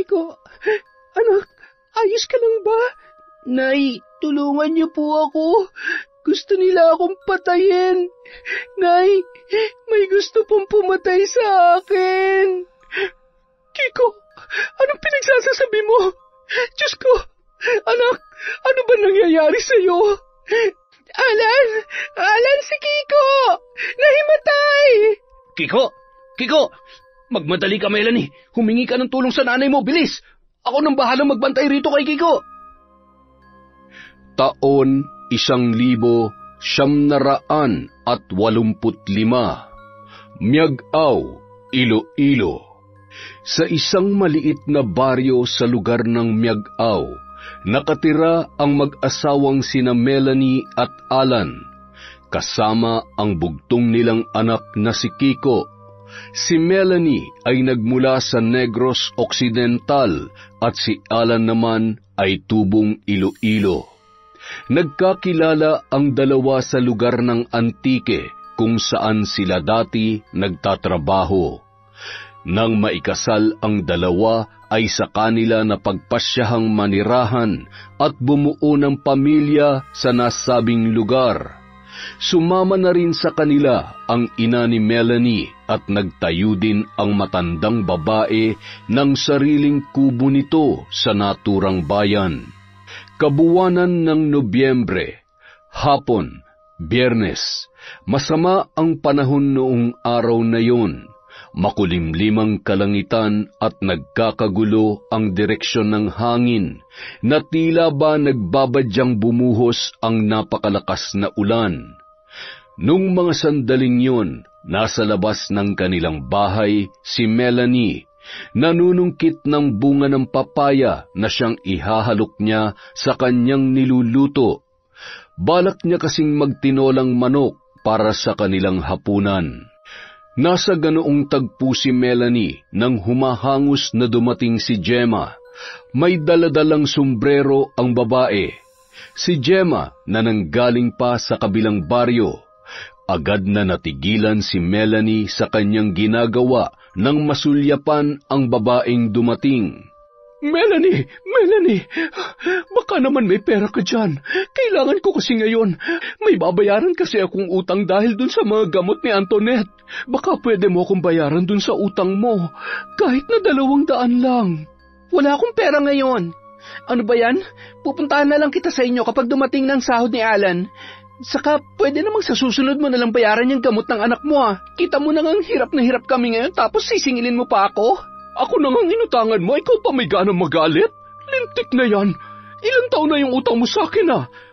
Kiko, anak, ayos ka lang ba? Nay, tulungan niyo po ako. Gusto nila akong patayin. Nay, may gusto pong pumatay sa akin. Kiko, anong pinagsasasabi mo? Diyos ko, anak, ano ba nangyayari sa'yo? Alan si Kiko! Nahimatay! Kiko! Magmadali ka, Melanie. Humingi ka ng tulong sa nanay mo, bilis! Ako nang bahalang magbantay rito kay Kiko. Taon 1985, Miag-aw, Iloilo. Sa isang maliit na baryo sa lugar ng Miag-aw, nakatira ang mag-asawang sina Melanie at Alan, kasama ang bugtong nilang anak na si Kiko. Si Melanie ay nagmula sa Negros Occidental at si Alan naman ay tubong Iloilo. Nagkakilala ang dalawa sa lugar ng Antique kung saan sila dati nagtatrabaho. Nang maikasal ang dalawa ay sa kanila na pagpasyahang manirahan at bumuo ng pamilya sa nasabing lugar. Sumama na rin sa kanila ang ina ni Melanie at nagtayo din ang matandang babae ng sariling kubo nito sa naturang bayan. Kabuwanan ng Nobyembre, hapon, Biyernes, masama ang panahon noong araw na yon. Makulimlimang kalangitan at nagkakagulo ang direksyon ng hangin na tila ba nagbabadyang bumuhos ang napakalakas na ulan. Nung mga sandaling yon, nasa labas ng kanilang bahay si Melanie, nanunungkit ng bunga ng papaya na siyang ihahalok niya sa kanyang niluluto. Balak niya kasing magtinolang manok para sa kanilang hapunan. Nasa ganoong tagpo si Melanie nang humahangos na dumating si Gemma. May daladalang sombrero ang babae. Si Gemma na nanggaling pa sa kabilang baryo. Agad na natigilan si Melanie sa kanyang ginagawa nang masulyapan ang babaeng dumating. Melanie, baka naman may pera ka dyan. Kailangan ko kasi ngayon. May babayaran kasi akong utang dahil dun sa mga gamot ni Antoinette. Baka pwede mo akong bayaran dun sa utang mo. Kahit na 200 lang. Wala akong pera ngayon. Ano ba yan? Pupuntahan na lang kita sa inyo kapag dumating ng sahod ni Alan. Saka pwede namang sa susunod mo na lang bayaran yung gamot ng anak mo. Kita mo nang hirap na hirap kami ngayon tapos sisingilin mo pa ako? Ako nang inutangan mo, ikaw pa may ganang magalit? Lintik na yan. Ilang taon na yung utang mo sa akin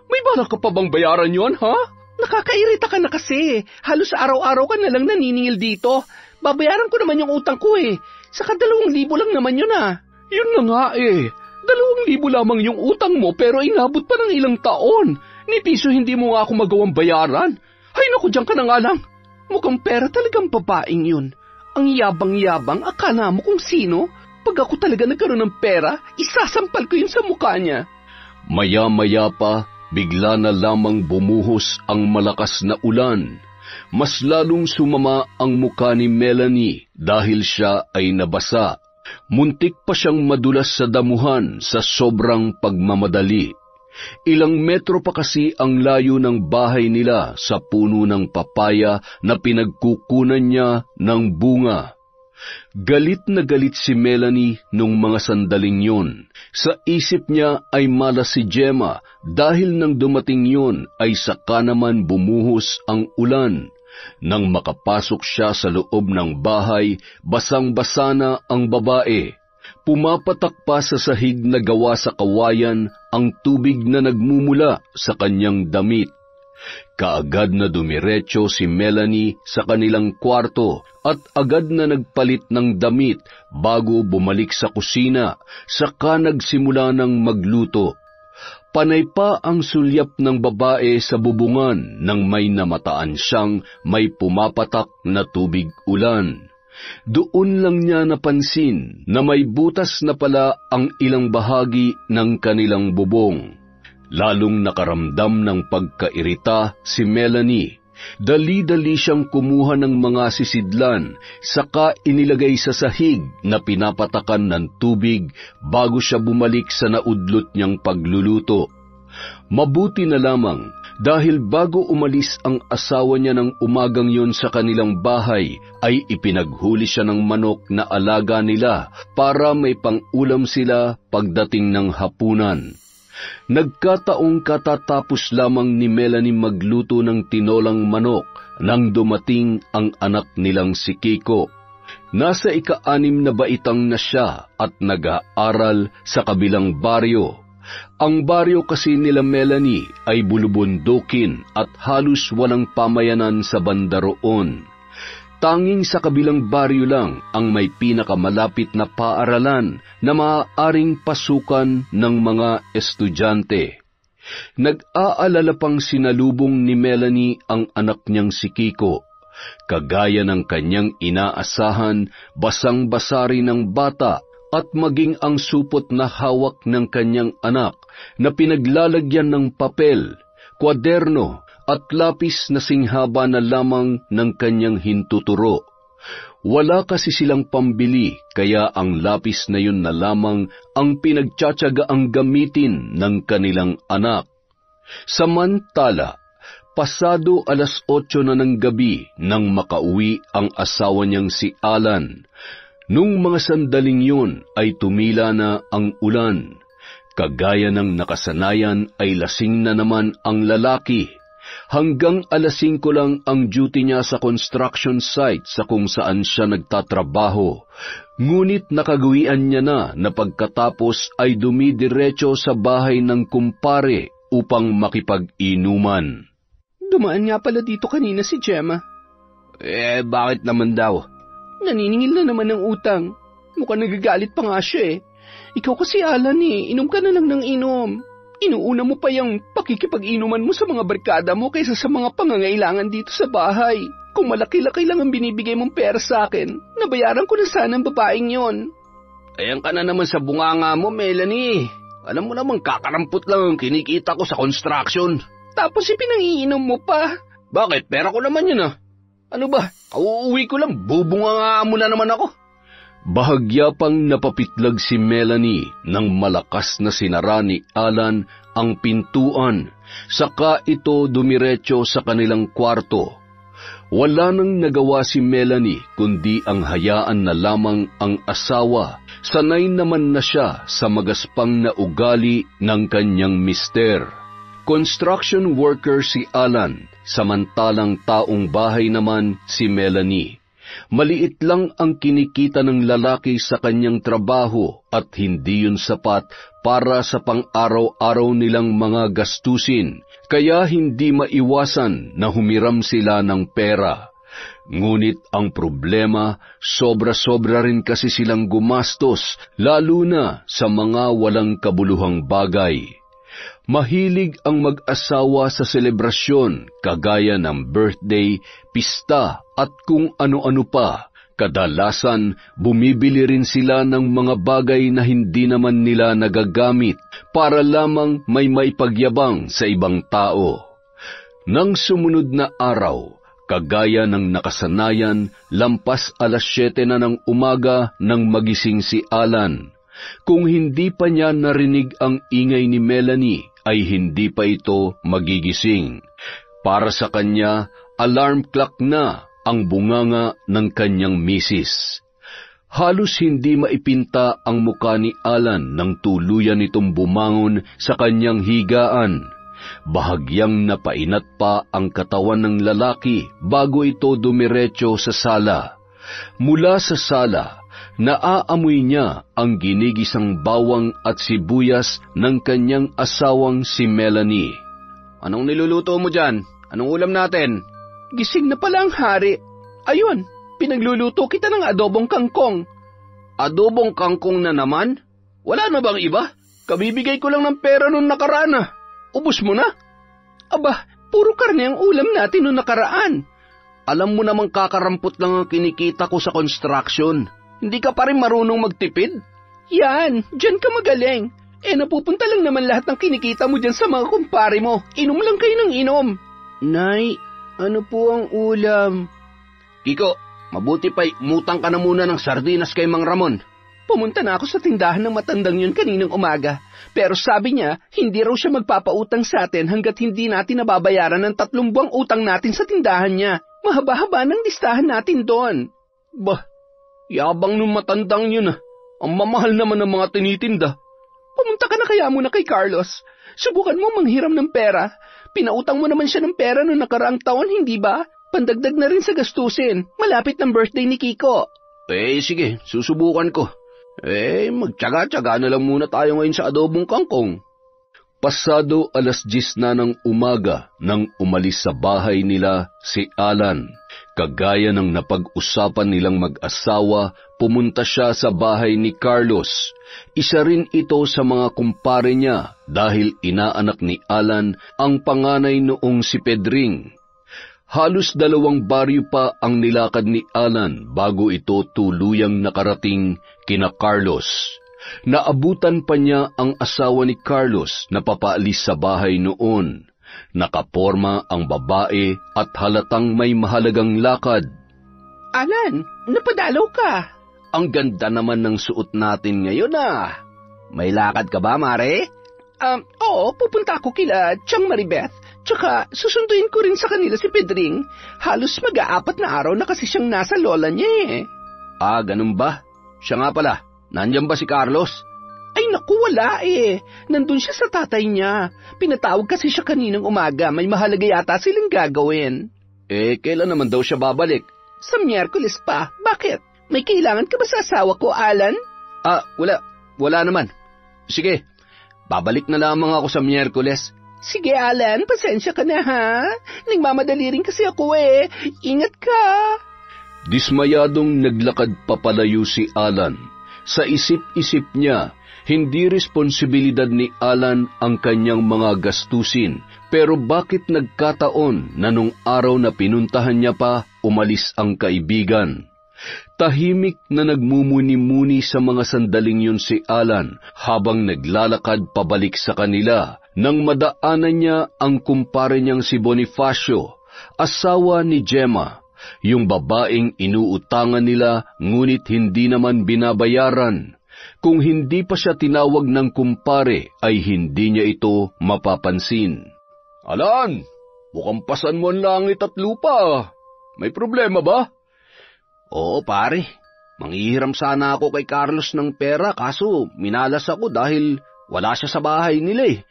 May balak ka pa bang bayaran yon, ha? Nakakairita ka na kasi. Halos araw-araw ka na lang naniningil dito. Babayaran ko naman yung utang ko Saka 2,000 lang naman yun Yun na nga 2,000 lamang yung utang mo pero inabot pa ng ilang taon. Ni piso hindi mo nga ako magawang bayaran. Hay naku, diyan ka na nga lang. Mukhang pera talagang babaeng yun. Ang yabang-yabang, akala mo kung sino? Pag ako talaga nagkaroon ng pera, isasampal ko yun sa mukha niya. Maya-maya pa, bigla na lamang bumuhos ang malakas na ulan. Mas lalong sumama ang mukha ni Melanie dahil siya ay nabasa. Muntik pa siyang madulas sa damuhan sa sobrang pagmamadali. Ilang metro pa kasi ang layo ng bahay nila sa puno ng papaya na pinagkukunan niya ng bunga. Galit na galit si Melanie nung mga sandaling yon. Sa isip niya ay malas si Gemma dahil nang dumating yon ay saka naman bumuhos ang ulan. Nang makapasok siya sa loob ng bahay, basang-basa na ang babae. Pumapatak pa sa sahig na gawa sa kawayan ang tubig na nagmumula sa kanyang damit. Kaagad na dumiretso si Melanie sa kanilang kwarto at agad na nagpalit ng damit bago bumalik sa kusina, saka nagsimula ng magluto. Panay pa ang sulyap ng babae sa bubungan nang may namataan siyang may pumapatak na tubig ulan. Doon lang niya napansin na may butas na pala ang ilang bahagi ng kanilang bubong. Lalong nakaramdam ng pagkairita si Melanie. Dali-dali siyang kumuha ng mga sisidlan, saka inilagay sa sahig na pinapatakan ng tubig bago siya bumalik sa naudlot niyang pagluluto. Mabuti na lamang dahil bago umalis ang asawa niya ng umagang yon sa kanilang bahay, ay ipinaghuli siya ng manok na alaga nila para may pang-ulam sila pagdating ng hapunan. Nagkataong katatapos lamang ni Melanie magluto ng tinolang manok nang dumating ang anak nilang si Kiko. Nasa ika-6 na baitang na siya at nag-aaral sa kabilang baryo. Ang baryo kasi nila Melanie ay bulubundukin at halos walang pamayanan sa banda roon. Tanging sa kabilang baryo lang ang may pinakamalapit na paaralan na maaaring pasukan ng mga estudyante. Nag-aalala pang sinalubong ni Melanie ang anak niyang si Kiko. Kagaya ng kanyang inaasahan, basang-basa rin ng bata at maging ang supot na hawak ng kanyang anak na pinaglalagyan ng papel, kwaderno at lapis na singhaba na lamang ng kanyang hintuturo. Wala kasi silang pambili, kaya ang lapis na yun na lamang ang pinagtsatsagaang gamitin ng kanilang anak. Samantala, pasado 8:00 na ng gabi nang makauwi ang asawa niyang si Alan. Nung mga sandaling yun ay tumila na ang ulan. Kagaya ng nakasanayan ay lasing na naman ang lalaki. Hanggang 5:00 lang ang duty niya sa construction site sa kung saan siya nagtatrabaho. Ngunit nakagawian niya na pagkatapos ay dumidiretso sa bahay ng kumpare upang makipag-inuman. Dumaan nga pala dito kanina si Gemma. Bakit naman daw? Naniningil na naman ng utang. Mukhang nagagalit pa nga siya eh. Ikaw kasi Alan inom ka na lang ng inom. Inuuna mo pa yung pakikipag-inuman mo sa mga barkada mo kaysa sa mga pangangailangan dito sa bahay. Kung malaki-laki lang ang binibigay mong pera sa akin, nabayaran ko na sana ang babaeng yon. Ayan ka na naman sa bunganga mo, Melanie. Alam mo namang kakarampot lang ang kinikita ko sa construction. Tapos ipinangiinom mo pa. Bakit? Pera ko naman yun ah. Ano ba? Kauuwi ko lang, bubunganga mo na naman ako. Bahagya pang napapitlag si Melanie nang malakas na sinara ni Alan ang pintuan, saka ito dumiretso sa kanilang kwarto. Wala nang nagawa si Melanie kundi ang hayaan na lamang ang asawa. Sanay naman na siya sa magaspang na ugali ng kanyang mister. Construction worker si Alan, samantalang taong bahay naman si Melanie. Maliit lang ang kinikita ng lalaki sa kanyang trabaho at hindi yun sapat para sa pang-araw-araw nilang mga gastusin, kaya hindi maiwasan na humiram sila ng pera. Ngunit ang problema, sobra-sobra rin kasi silang gumastos, lalo na sa mga walang kabuluhang bagay. Mahilig ang mag-asawa sa selebrasyon, kagaya ng birthday, pista at kung ano-ano pa. Kadalasan, bumibili rin sila ng mga bagay na hindi naman nila nagagamit para lamang may maipagyabang sa ibang tao. Nang sumunod na araw, kagaya ng nakasanayan, lampas 7:00 na ng umaga nang magising si Alan. Kung hindi pa niya narinig ang ingay ni Melanie, ay hindi pa ito magigising. Para sa kanya, alarm clock na ang bunganga ng kanyang misis. Halos hindi maipinta ang muka ni Alan nang tuluyan itong bumangon sa kanyang higaan. Bahagyang napainat pa ang katawan ng lalaki bago ito dumiretso sa sala. Mula sa sala, naaamoy niya ang ginigisang bawang at sibuyas ng kanyang asawang si Melanie. Anong niluluto mo dyan? Anong ulam natin? Gising na pala ang hari. Ayun, pinagluluto kita ng adobong kangkong. Adobong kangkong na naman? Wala na bang iba? Kabibigay ko lang ng pera nung nakaraan ah. Ubus mo na? Aba, puro karne ang ulam natin nung nakaraan. Alam mo namang kakarampot lang ang kinikita ko sa construction. Hindi ka pa rin marunong magtipid? Yan, dyan ka magaling. Napupunta lang naman lahat ng kinikita mo dyan sa mga kumpare mo. Inom lang kayo ng inom. Nay, Ano po ang ulam? Kiko, mabuti pa'y umutang ka na muna ng sardinas kay Mang Ramon. Pumunta na ako sa tindahan ng matandang yun kaninang umaga. Pero sabi niya, hindi raw siya magpapautang sa atin hanggat hindi natin nababayaran ng 3 buwang utang natin sa tindahan niya. Mahaba-haba ng listahan natin doon. Bah, yabang nung matandang yun ah. Ang mamahal naman ng mga tinitinda. Pumunta ka na kaya muna kay Carlos. Subukan mo manghiram ng pera. Pinautang mo naman siya ng pera noong nakaraang taon, hindi ba? Pandagdag na rin sa gastusin. Malapit ng birthday ni Kiko. Sige, susubukan ko. Magtyaga-tyaga na lang muna tayo ngayon sa adobong kangkong. Pasado 10:00 na ng umaga nang umalis sa bahay nila si Alan. Kagaya ng napag-usapan nilang mag-asawa, pumunta siya sa bahay ni Carlos. Isa rin ito sa mga kumpare niya dahil inaanak ni Alan ang panganay noong si Pedring. Halos 2 baryo pa ang nilakad ni Alan bago ito tuluyang nakarating kina Carlos. Naabutan pa niya ang asawa ni Carlos na papaalis sa bahay noon. Nakaporma ang babae at halatang may mahalagang lakad. Alan, napadalaw ka. Ang ganda naman ng suot natin ngayon ah. May lakad ka ba, Mare? Oo, pupunta ako kila Tiang Maribeth. Tsaka susunduin ko rin sa kanila si Pedring. Halos mag-4 na araw na kasi siyang nasa lola niya eh. Ganun ba? Siya nga pala, nandyan ba si Carlos? Ay naku, wala eh. Nandun siya sa tatay niya. Pinatawag kasi siya kaninang umaga. May mahalaga yata silang gagawin. Kailan naman daw siya babalik? Sa Miyerkules pa. Bakit? May kailangan ka ba sa asawa ko, Alan? Wala. Wala naman. Sige, babalik na lamang ako sa Miyerkules. Sige, Alan, pasensya ka na ha. Nagmamadali rin kasi ako eh. Ingat ka. Dismayadong naglakad papalayo si Alan. Sa isip-isip niya, hindi responsibilidad ni Alan ang kanyang mga gastusin, pero bakit nagkataon na nung araw na pinuntahan niya pa, umalis ang kaibigan? Tahimik na nagmumuni-muni sa mga sandaling yun si Alan habang naglalakad pabalik sa kanila nang madaanan niya ang kumpare niyang si Bonifacio, asawa ni Gemma, yung babaeng inuutangan nila ngunit hindi naman binabayaran. Kung hindi pa siya tinawag ng kumpare, ay hindi niya ito mapapansin. Alan, mukhang pasan mo ang langit at lupa. May problema ba? Oo, pare. Manghihiram sana ako kay Carlos ng pera kaso minalas ako dahil wala siya sa bahay nila eh.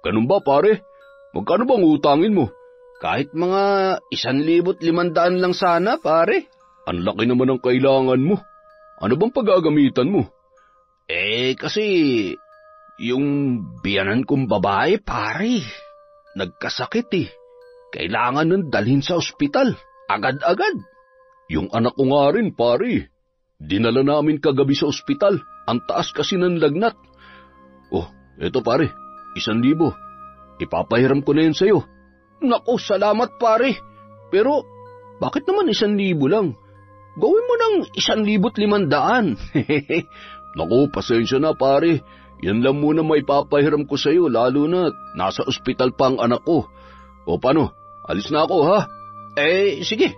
Ganun ba, pare? Magkano bang utangin mo? Kahit mga 1,500 lang sana, pare. Ang laki naman ang kailangan mo. Ano bang paggagamitan mo? Kasi yung biyanan kong babae, pare, nagkasakit eh. Kailangan nang dalhin sa ospital, agad-agad. Yung anak ko nga rin, pare. Dinala namin kagabi sa ospital. Ang taas kasi ng lagnat. Eto pare, 1,000. Ipapahiram ko na yun sa'yo. Naku, salamat pare. Pero, bakit naman 1,000 lang? Gawin mo ng 1,500. Naku, pasensya na pare. Yan lang muna may papahiram ko sa'yo, lalo na nasa ospital pa ang anak ko. O paano, alis na ako ha? Sige.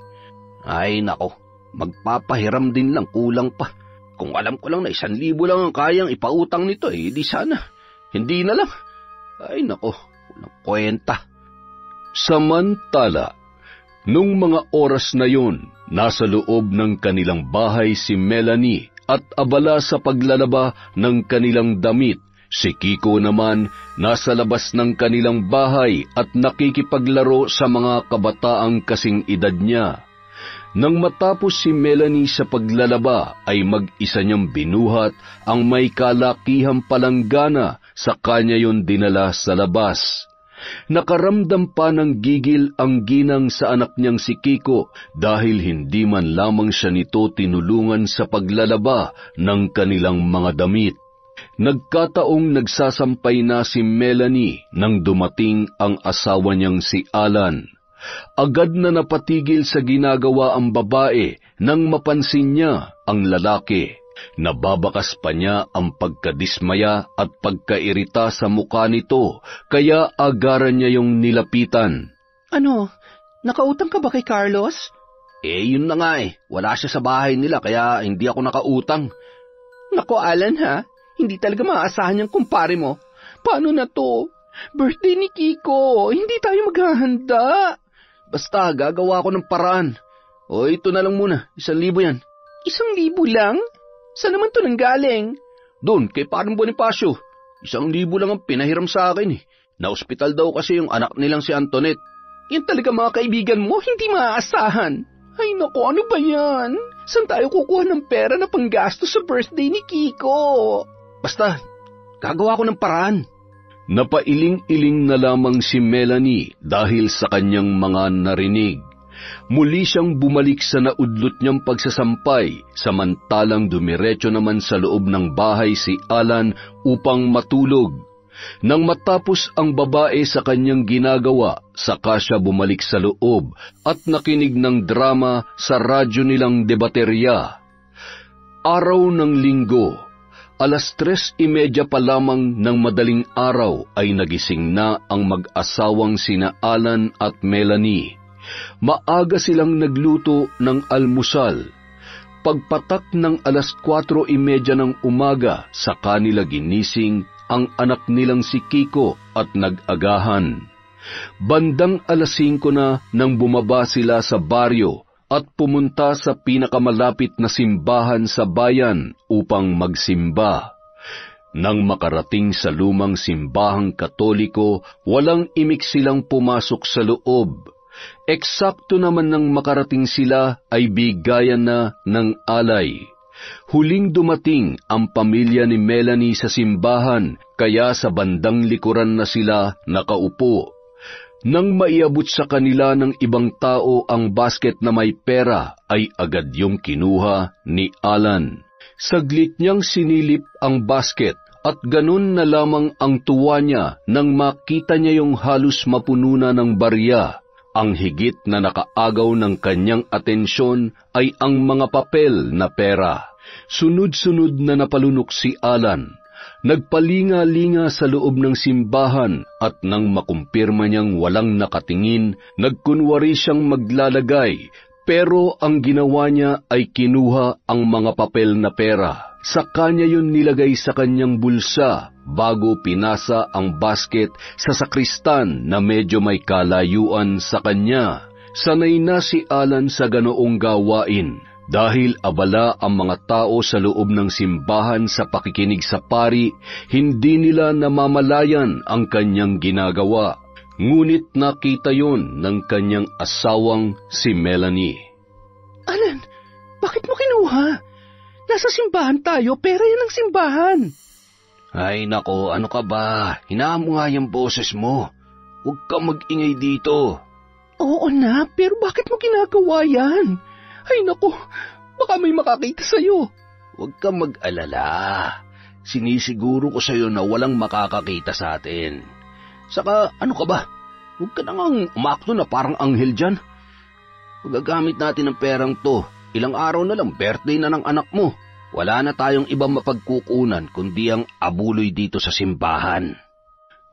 Ay nako, magpapahiram din lang, kulang pa. Kung alam ko lang na 1,000 lang ang kayang ipautang nito, di sana. Hindi na lang. Ay nako, walang kwenta. Samantala, nung mga oras na yun, nasa loob ng kanilang bahay si Melanie at abala sa paglalaba ng kanilang damit. Si Kiko naman nasa labas ng kanilang bahay at nakikipaglaro sa mga kabataang kasing edad niya. Nang matapos si Melanie sa paglalaba ay mag-isa niyang binuhat ang may kalakihang palanggana sa kanya yon dinala sa labas. Nakaramdam pa ng gigil ang ginang sa anak niyang si Kiko dahil hindi man lamang siya nito tinulungan sa paglalaba ng kanilang mga damit. Nagkataong nagsasampay na si Melanie nang dumating ang asawa niyang si Alan. Agad na napatigil sa ginagawa ang babae nang mapansin niya ang lalaki. Nababakas pa niya ang pagkadismaya at pagkairita sa mukha nito, kaya agaran niya yung nilapitan. Ano? Nakautang ka ba kay Carlos? Yun na nga Wala siya sa bahay nila kaya hindi ako nakautang. Nako, Alan ha, hindi talaga maaasahan yung kumpare mo. Paano na to? Birthday ni Kiko, hindi tayo maghahanda. Basta, gagawa ko ng paraan. Ito na lang muna, 1,000 yan. 1,000 lang? Saan naman to nanggaling? Doon, kay parang Bonifacio. 1,000 lang ang pinahiram sa akin Na-ospital daw kasi yung anak nilang si Antoinette. Yan talaga mga kaibigan mo, hindi maaasahan. Ay nako, ano ba yan? Saan tayo kukuha ng pera na panggasto sa birthday ni Kiko? Basta, gagawa ko ng paraan. Napailing-iling na lamang si Melanie dahil sa kanyang mga narinig. Muli siyang bumalik sa naudlot niyang pagsasampay, samantalang dumiretso naman sa loob ng bahay si Alan upang matulog. Nang matapos ang babae sa kanyang ginagawa, saka siya bumalik sa loob at nakinig ng drama sa radyo nilang debaterya. Araw ng linggo, 3:30 pa lamang ng madaling araw ay nagising na ang mag-asawang sina Alan at Melanie. Maaga silang nagluto ng almusal. Pagpatak ng 4:30 ng umaga, sa kanila ginising ang anak nilang si Kiko at nag-agahan. Bandang 5:00 na nang bumaba sila sa baryo at pumunta sa pinakamalapit na simbahan sa bayan upang magsimba. Nang makarating sa lumang simbahang Katoliko, walang imik silang pumasok sa loob. Eksakto naman nang makarating sila ay bigayan na ng alay. Huling dumating ang pamilya ni Melanie sa simbahan, kaya sa bandang likuran na sila nakaupo. Nang maiabot sa kanila ng ibang tao ang basket na may pera, ay agad yung kinuha ni Alan. Saglit niyang sinilip ang basket at ganun na lamang ang tuwa niya nang makita niya yung halos mapuno na ng barya. Ang higit na nakaagaw ng kanyang atensyon ay ang mga papel na pera. Sunod-sunod na napalunok si Alan. Nagpalinga-linga sa loob ng simbahan at nang makumpirma niyang walang nakatingin, nagkunwari siyang maglalagay, pero ang ginawa niya ay kinuha ang mga papel na pera. Sa kanya yun nilagay sa kanyang bulsa bago pinasa ang basket sa sakristan na medyo may kalayuan sa kanya. Sanay na si Alan sa ganoong gawain. Dahil abala ang mga tao sa loob ng simbahan sa pakikinig sa pari, hindi nila namamalayan ang kanyang ginagawa. Ngunit nakita yon ng kanyang asawang si Melanie. Alan, bakit mo kinuha? Nasa simbahan tayo, pera yan ang simbahan. Ay nako, ano ka ba? Hinaan mo nga yung boses mo. Huwag kang mag-ingay dito. Oo na, pero bakit mo ginagawa yan? Ay nako, baka may makakita sa'yo. Huwag kang mag-alala. Sinisiguro ko sa'yo na walang makakakita sa atin. Saka, ano ka ba? Huwag ka nang umakto na parang anghel dyan. Magagamit natin ang perang to. Ilang araw na lang, birthday na ng anak mo. Wala na tayong ibang mapagkukunan kundi ang abuloy dito sa simbahan.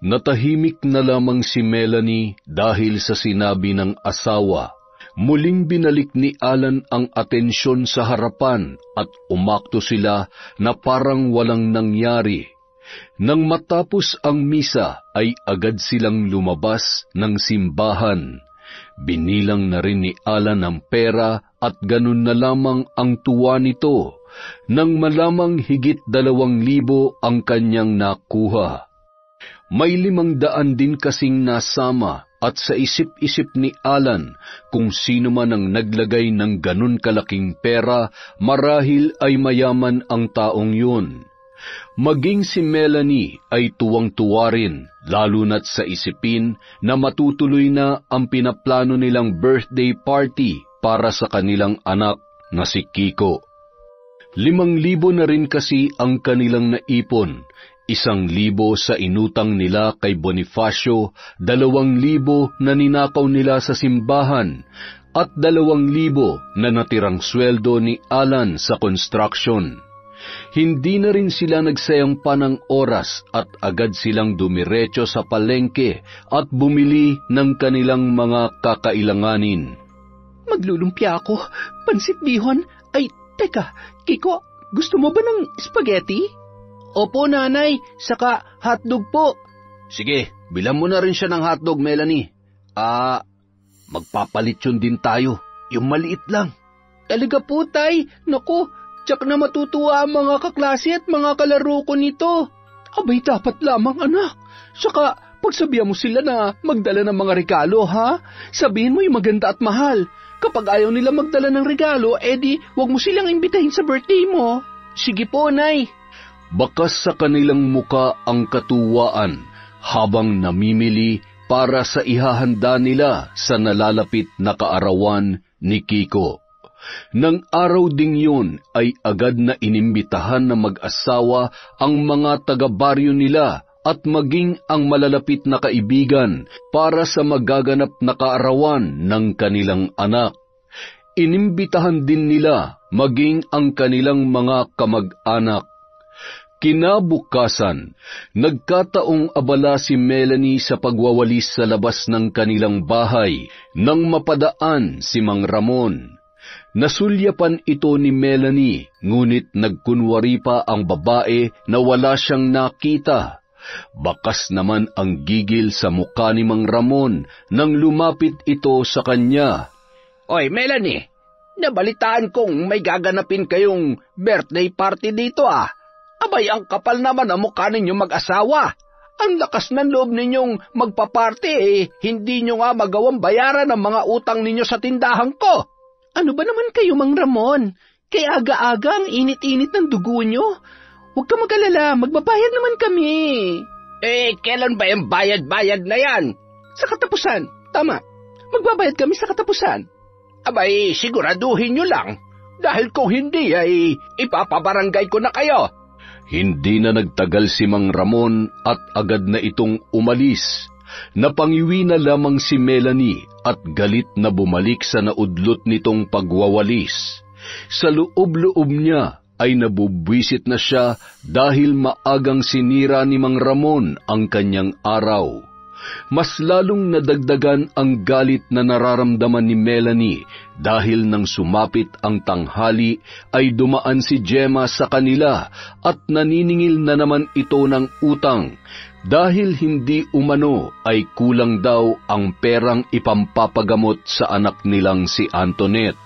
Natahimik na lamang si Melanie dahil sa sinabi ng asawa. Muling binalik ni Alan ang atensyon sa harapan at umakto sila na parang walang nangyari. Nang matapos ang misa ay agad silang lumabas ng simbahan. Binilang na rin ni Alan ang pera at ganun na lamang ang tuwa nito nang malamang higit 2,000 ang kanyang nakuha. May 500 din kasing nasama at sa isip-isip ni Alan kung sino man ang naglagay ng ganun kalaking pera, marahil ay mayaman ang taong yun. Maging si Melanie ay tuwang-tuwa rin, lalo na't sa isipin na matutuloy na ang pinaplano nilang birthday party para sa kanilang anak na si Kiko. 5,000 na rin kasi ang kanilang naipon. 1,000 sa inutang nila kay Bonifacio, 2,000 na ninakaw nila sa simbahan, at 2,000 na natirang sweldo ni Alan sa construction. Hindi na rin sila nagsayang pa ng oras at agad silang dumiretso sa palengke at bumili ng kanilang mga kakailanganin. Maglulumpia ako. Pansit bihon. Ay, teka, Kiko, gusto mo ba ng spaghetti? Opo, nanay. Saka hotdog po. Sige, bilang mo na rin siya ng hotdog, Melanie. Magpapalit yun din tayo. Yung maliit lang. Talaga po, tay. Naku, tsak na matutuwa ang mga kaklase at mga kalaro ko nito. Abay, dapat lamang, anak. Saka, pagsabihan mo sila na magdala ng mga regalo, ha? Sabihin mo yung maganda at mahal. Kapag ayaw nila magdala ng regalo, edi wag mo silang imbitahin sa birthday mo. Sige po, nay. Bakas sa kanilang muka ang katuwaan habang namimili para sa ihahanda nila sa nalalapit na kaarawan ni Kiko. Nang araw ding yun ay agad na inimbitahan na mag-asawa ang mga taga-baryo nila at maging ang malalapit na kaibigan para sa magaganap na kaarawan ng kanilang anak. Inimbitahan din nila maging ang kanilang mga kamag-anak. Kinabukasan, nagkataong abala si Melanie sa pagwawalis sa labas ng kanilang bahay nang mapadaan si Mang Ramon. Nasulyapan ito ni Melanie, ngunit nagkunwari pa ang babae na wala siyang nakita. Bakas naman ang gigil sa mukha ni Mang Ramon nang lumapit ito sa kanya. Oy, Melanie, nabalitaan kong may gaganapin kayong birthday party dito ah. Abay, ang kapal naman ang mukha ninyo mag-asawa. Ang lakas ng loob ninyong magpa-party hindi nyo nga magawang bayaran ang mga utang ninyo sa tindahan ko. Ano ba naman kayo, Mang Ramon? Kaya aga-aga ang init-init ng dugo nyo. Huwag ka mag-alala, magbabayad naman kami. Kailan ba yung bayad-bayad na yan? Sa katapusan, tama. Magbabayad kami sa katapusan. Abay, siguraduhin nyo lang. Dahil kung hindi ay ipapabarangay ko na kayo. Hindi na nagtagal si Mang Ramon at agad na itong umalis. Napangiwi na lamang si Melanie at galit na bumalik sa naudlot nitong pagwawalis. Sa loob-loob niya ay nabubwisit na siya dahil maagang sinira ni Mang Ramon ang kanyang araw. Mas lalong nadagdagan ang galit na nararamdaman ni Melanie dahil nang sumapit ang tanghali ay dumaan si Gemma sa kanila at naniningil na naman ito ng utang dahil hindi umano ay kulang daw ang perang ipampapagamot sa anak nilang si Antoinette.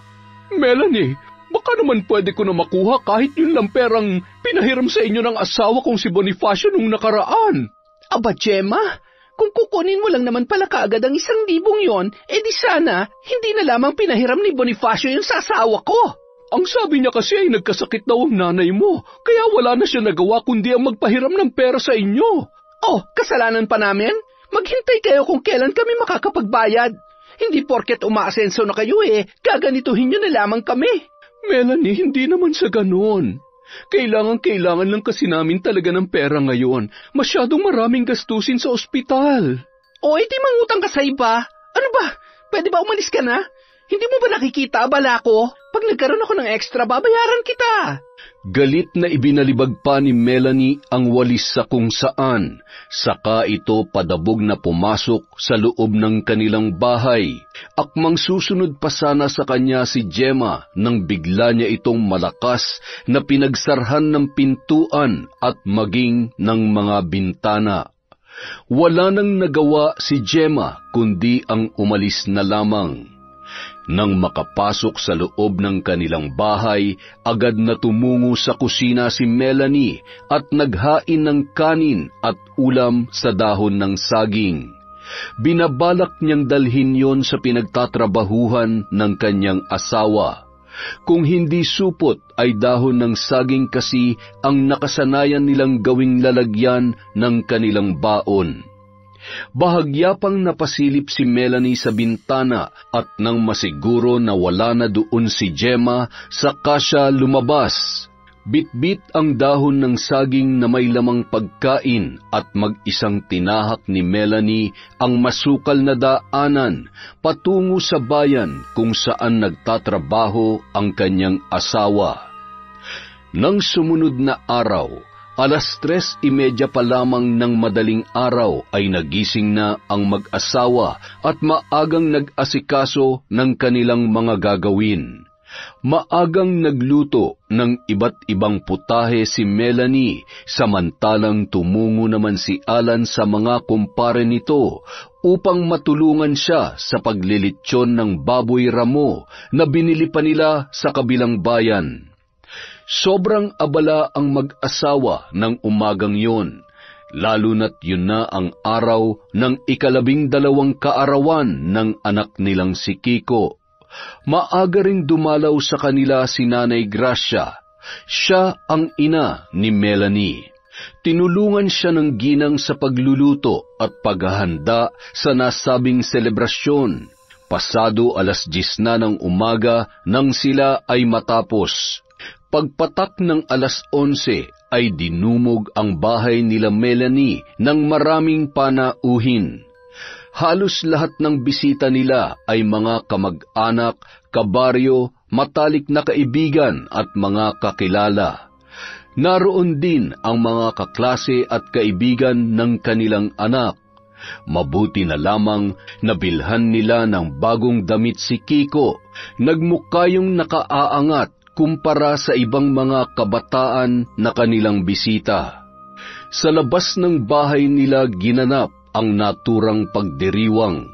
Melanie, baka naman pwede ko na makuha kahit yun lang perang pinahiram sa inyo ng asawa kong si Bonifacio nung nakaraan. Aba, Gemma, kung kukunin mo lang naman pala kaagad ang 1,000 yon, di sana hindi na lamang pinahiram ni Bonifacio yung sa asawa ko. Ang sabi niya kasi ay nagkasakit daw ang nanay mo, kaya wala na siya nagawa kundi ang magpahiram ng pera sa inyo. Oh, kasalanan pa namin? Maghintay kayo kung kailan kami makakapagbayad. Hindi porket umaasenso na kayo gaganituhin nyo na lamang kami. Melanie, hindi naman sa ganon. Kailangan lang kasi namin talaga ng pera ngayon. Masyadong maraming gastusin sa ospital. O, di mangutang ka sa iba. Ano ba? Pwede ba umalis ka na? Hindi mo ba nakikita, abala ko? Pag nagkaroon ako ng extra, babayaran kita. Galit na ibinalibag pa ni Melanie ang walis sa kung saan. Saka ito padabog na pumasok sa loob ng kanilang bahay. Akmang susunod pa sana sa kanya si Gemma nang bigla niya itong malakas na pinagsarhan ng pintuan at maging ng mga bintana. Wala nang nagawa si Gemma kundi ang umalis na lamang. Nang makapasok sa loob ng kanilang bahay, agad na tumungo sa kusina si Melanie at naghain ng kanin at ulam sa dahon ng saging. Binabalak niyang dalhin yon sa pinagtatrabahuhan ng kanyang asawa. Kung hindi supot ay dahon ng saging kasi ang nakasanayan nilang gawing lalagyan ng kanilang baon. Bahagya pang napasilip si Melanie sa bintana at nang masiguro na wala na doon si Gemma, saka siya lumabas. Bitbit ang dahon ng saging na may lamang pagkain at mag-isang tinahak ni Melanie ang masukal na daanan patungo sa bayan kung saan nagtatrabaho ang kanyang asawa. Nang sumunod na araw, 3:30 pa lamang ng madaling araw ay nagising na ang mag-asawa at maagang nag-asikaso ng kanilang mga gagawin. Maagang nagluto ng iba't ibang putahe si Melanie, samantalang tumungo naman si Alan sa mga kumpare nito upang matulungan siya sa paglilitsyon ng baboy ramo na binili pa nila sa kabilang bayan. Sobrang abala ang mag-asawa ng umagang yon, lalo na't yun na ang araw ng 12 kaarawan ng anak nilang si Kiko. Maaga ring dumalaw sa kanila si Nanay Gracia. Siya ang ina ni Melanie. Tinulungan siya ng ginang sa pagluluto at paghahanda sa nasabing selebrasyon. Pasado 10:00 na ng umaga nang sila ay matapos. Pagpatak ng 11:00 ay dinumog ang bahay nila Melanie ng maraming panauhin. Halos lahat ng bisita nila ay mga kamag-anak, kabaryo, matalik na kaibigan at mga kakilala. Naroon din ang mga kaklase at kaibigan ng kanilang anak. Mabuti na lamang nabilhan nila ng bagong damit si Kiko. Nagmukha yung nakaaangat kumpara sa ibang mga kabataan na kanilang bisita. Sa labas ng bahay nila ginanap ang naturang pagdiriwang.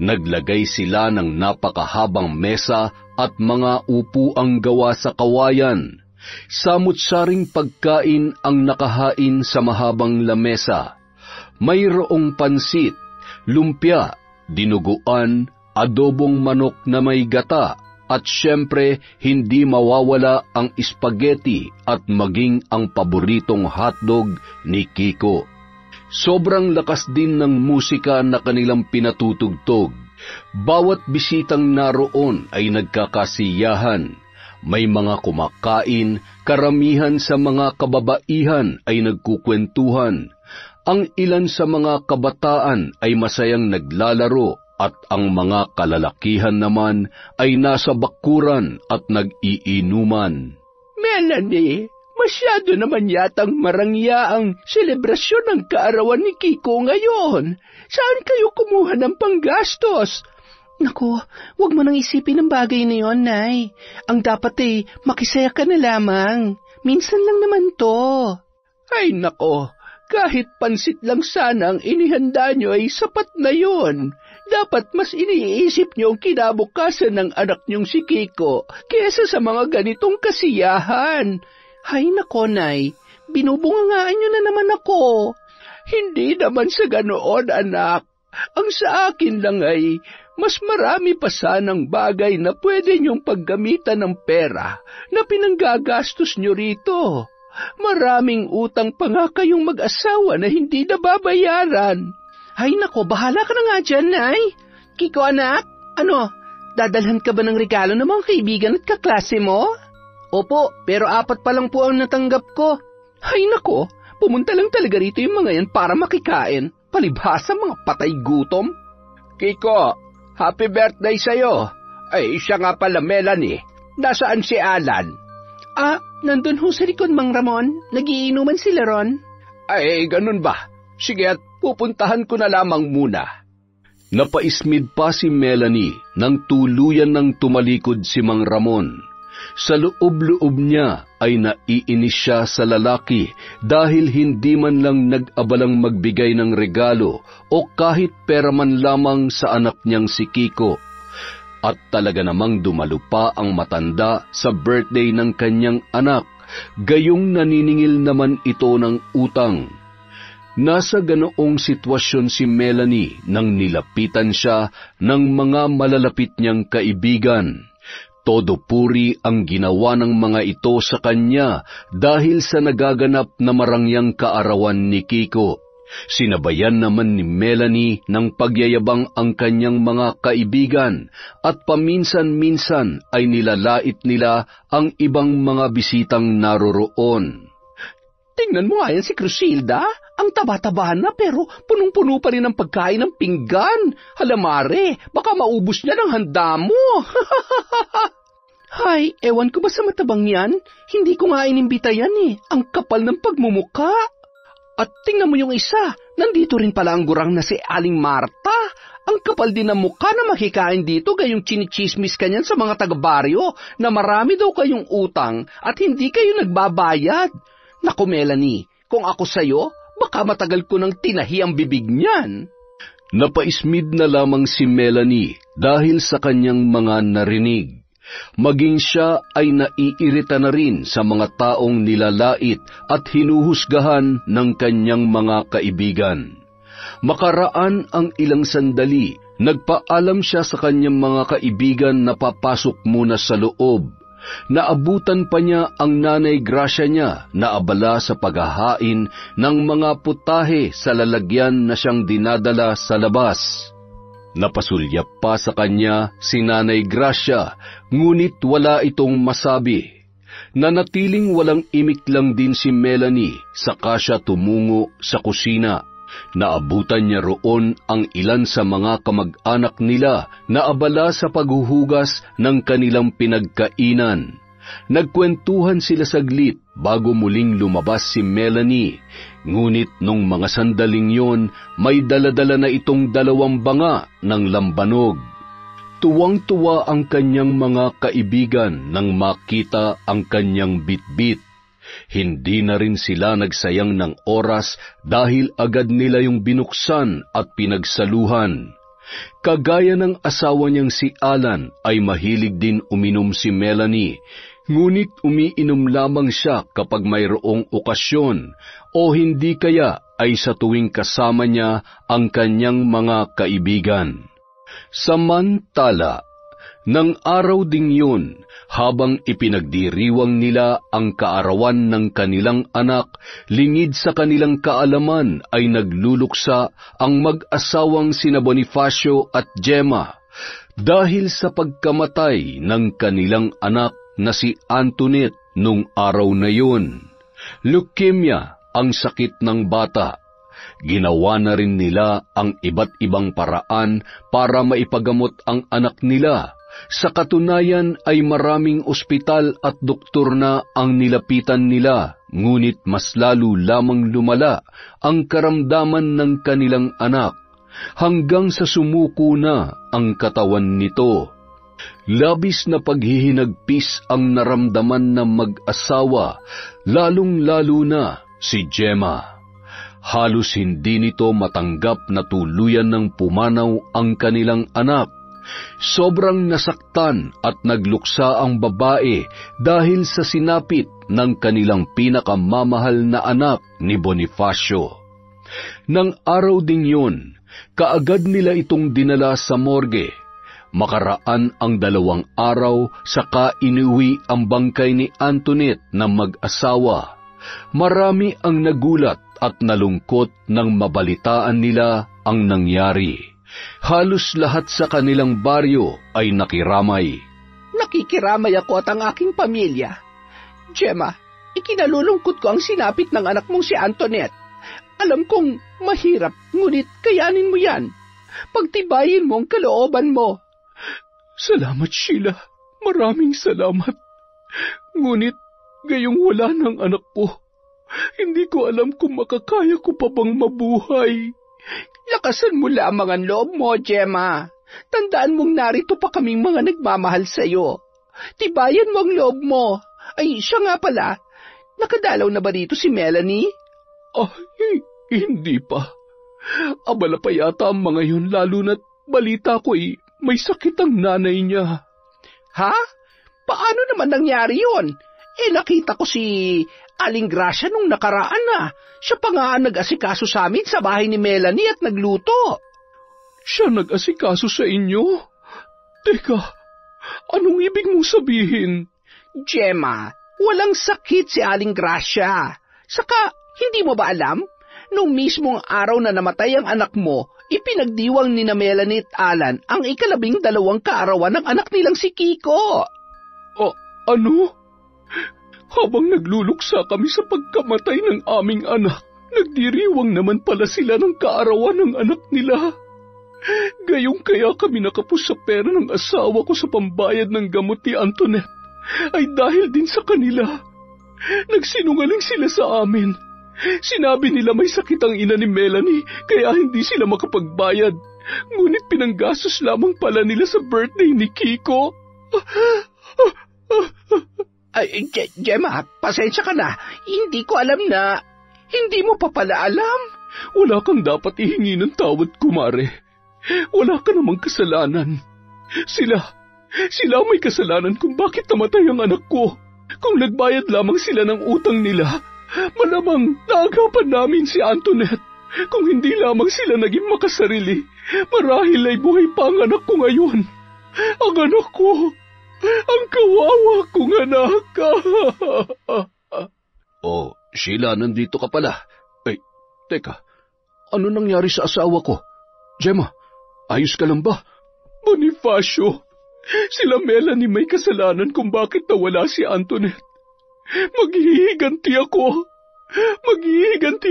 Naglagay sila ng napakahabang mesa at mga upuang gawa sa kawayan. Samut-saring pagkain ang nakahain sa mahabang lamesa. Mayroong pansit, lumpia, dinuguan, adobong manok na may gata, at syempre, hindi mawawala ang spaghetti at maging ang paboritong hotdog ni Kiko. Sobrang lakas din ng musika na kanilang pinatutugtog. Bawat bisitang naroon ay nagkakasiyahan. May mga kumakain, karamihan sa mga kababaihan ay nagkukwentuhan. Ang ilan sa mga kabataan ay masayang naglalaro at ang mga kalalakihan naman ay nasa bakuran at nag-iinuman. Melanie, masyado naman yatang marangya ang selebrasyon ng kaarawan ni Kiko ngayon. Saan kayo kumuha ng panggastos? Naku, huwag mo nang isipin ang bagay na yon, Nay. Ang dapat makisaya ka na lamang. Minsan lang naman to. Ay nako, kahit pansit lang sana ang inihanda nyo ay sapat na yon. Dapat mas iniisip niyo ang kinabukasan ng anak niyong si Kiko kesa sa mga ganitong kasiyahan. Hay nako, Nay, binubungangaan niyo na naman ako. Hindi naman sa ganoon, anak. Ang sa akin lang ay mas marami pa sanang bagay na pwede niyong paggamitan ng pera na pinanggagastos niyo rito. Maraming utang pa nga kayong mag-asawa na hindi nababayaran. Ay nako, bahala ka na nga dyan, Nay. Kiko anak, dadalhan ka ba ng regalo ng mga kaibigan at kaklase mo? Opo, pero 4 pa lang po ang natanggap ko. Ay nako, pumunta lang talaga rito yung mga yan para makikain. Palibhasa mga patay gutom. Kiko, happy birthday sa'yo. Ay, siya nga pala, Melanie. Nasaan si Alan? Nandun ho sa likod, Mang Ramon. Nagiinuman sila ron. Ay, ganun ba? Sige at pupuntahan ko na lamang muna. Napaismid pa si Melanie nang tuluyan ng tumalikod si Mang Ramon. Sa loob-loob niya ay naiinis siya sa lalaki dahil hindi man lang nag-abalang magbigay ng regalo o kahit pera man lamang sa anak niyang si Kiko. At talaga namang dumalo pa ang matanda sa birthday ng kanyang anak, gayong naniningil naman ito ng utang. Nasa ganoong sitwasyon si Melanie nang nilapitan siya ng mga malalapit niyang kaibigan. Todo puri ang ginawa ng mga ito sa kanya dahil sa nagaganap na marangyang kaarawan ni Kiko. Sinabayan naman ni Melanie ng pagyayabang ang kanyang mga kaibigan at paminsan-minsan ay nilalait nila ang ibang mga bisitang naroroon. Tingnan mo nga yan si Crusilda. Ang taba-tabahan na pero punong-puno pa rin ang pagkain ng pinggan. Halamare, baka maubos niya ng handa mo. Hay, ewan ko ba sa matabang yan? Hindi ko nga inimbita yan Ang kapal ng pagmumuka. At tingnan mo yung isa, nandito rin pala ang gurang na si Aling Marta. Ang kapal din ng mukha na makikain dito gayong chinichismis kanyan sa mga taga-baryo na marami daw kayong utang at hindi kayo nagbabayad. Naku Melanie, kung ako sa'yo, baka matagal ko nang tinahi ang bibig niyan. Napaismid na lamang si Melanie dahil sa kanyang mga narinig. Maging siya ay naiirita na rin sa mga taong nilalait at hinuhusgahan ng kanyang mga kaibigan. Makaraan ang ilang sandali, nagpaalam siya sa kanyang mga kaibigan na papasok muna sa loob. Naabutan pa niya ang Nanay Gracia niya na abala sa paghahain ng mga putahe sa lalagyan na siyang dinadala sa labas. Napasulyap pa sa kanya si Nanay Gracia, ngunit wala itong masabi. Nanatiling walang imik lang din si Melanie, saka siya tumungo sa kusina. Naabutan niya roon ang ilan sa mga kamag-anak nila na abala sa paghuhugas ng kanilang pinagkainan. Nagkwentuhan sila saglit bago muling lumabas si Melanie, ngunit nung mga sandaling yon, may daladala na itong 2 banga ng lambanog. Tuwang-tuwa ang kanyang mga kaibigan nang makita ang kanyang bitbit. Hindi na rin sila nagsayang ng oras dahil agad nila yung binuksan at pinagsaluhan. Kagaya ng asawa niyang si Alan ay mahilig din uminom si Melanie, ngunit umiinom lamang siya kapag mayroong okasyon o hindi kaya ay sa tuwing kasama niya ang kanyang mga kaibigan. Samantala, nang araw ding yun, habang ipinagdiriwang nila ang kaarawan ng kanilang anak, lingid sa kanilang kaalaman ay nagluluksa ang mag-asawang sina Bonifacio at Gemma dahil sa pagkamatay ng kanilang anak na si Antoinette nung araw na yun. Leukemia ang sakit ng bata. Ginawa na rin nila ang iba't ibang paraan para maipagamot ang anak nila. Sa katunayan ay maraming ospital at doktor na ang nilapitan nila, ngunit mas lalo lamang lumala ang karamdaman ng kanilang anak, hanggang sa sumuko na ang katawan nito. Labis na paghihinagpis ang naramdaman ng mag-asawa, lalong-lalo na si Gemma. Halos hindi nito matanggap na tuluyan ng pumanaw ang kanilang anak. Sobrang nasaktan at nagluksa ang babae dahil sa sinapit ng kanilang pinakamamahal na anak ni Bonifacio. Nang araw ding yun, kaagad nila itong dinala sa morgue. Makaraan ang 2 araw, saka inuwi ang bangkay ni Antoinette na mag-asawa. Marami ang nagulat at nalungkot nang mabalitaan nila ang nangyari. Halos lahat sa kanilang baryo ay nakiramay. Nakikiramay ako at ang aking pamilya. Gemma, ikinalulungkot ko ang sinapit ng anak mong si Antoinette. Alam kong mahirap, ngunit kayanin mo yan. Pagtibayin mo ang kalooban mo. Salamat, Sheila. Maraming salamat. Ngunit, gayong wala ng anak ko, hindi ko alam kung makakaya ko pa bang mabuhay. Lakasan mo lamang ang loob mo, Gemma. Tandaan mong narito pa kaming mga nagmamahal sa'yo. Tibayan mo ang loob mo. Ay, siya nga pala. Nakadalaw na ba dito si Melanie? Hindi pa. Abala pa yata ang mga yun, lalo na't balita ko may sakit ang nanay niya. Ha? Paano naman nangyari yun? Nakita ko si Aling Gracia nung nakaraan na. Siya pa nga nag-asikaso sa amin sa bahay ni Melanie at nagluto. Siya nag-asikaso sa inyo? Teka, anong ibig mong sabihin? Gemma, walang sakit si Aling Gracia. Saka, hindi mo ba alam? Nung mismong araw na namatay ang anak mo, ipinagdiwang ni na Melanie at Alan ang 12 kaarawan ng anak nilang si Kiko. Ano? Habang nagluluksa kami sa pagkamatay ng aming anak, nagdiriwang naman pala sila ng kaarawan ng anak nila. Gayong kaya kami nakapos sa pera ng asawa ko sa pambayad ng gamot ni Antoinette. ay dahil din sa kanila. Nagsinungaling sila sa amin. Sinabi nila may sakit ang ina ni Melanie kaya hindi sila makapagbayad. Ngunit pinanggastos lamang pala nila sa birthday ni Kiko. Ay, Gemma, pasensya ka na. Hindi ko alam na. Hindi mo pa pala alam. Wala kang dapat ihingi ng tawad, kumare. Wala ka namang kasalanan. Sila may kasalanan kung bakit namatay ang anak ko. Kung nagbayad lamang sila ng utang nila, malamang naagapan namin si Antoinette. Kung hindi lamang sila naging makasarili, marahil ay buhay pa ang anak ko ngayon. Ang anak ko, ang kawawa kong anak. Oh, Sheila, nandito ka pala. Ay, teka, ano nangyari sa asawa ko? Gemma, ayos ka lang ba? Bonifacio, sila Melanie may kasalanan kung bakit nawala si Antoinette. Maghihiganti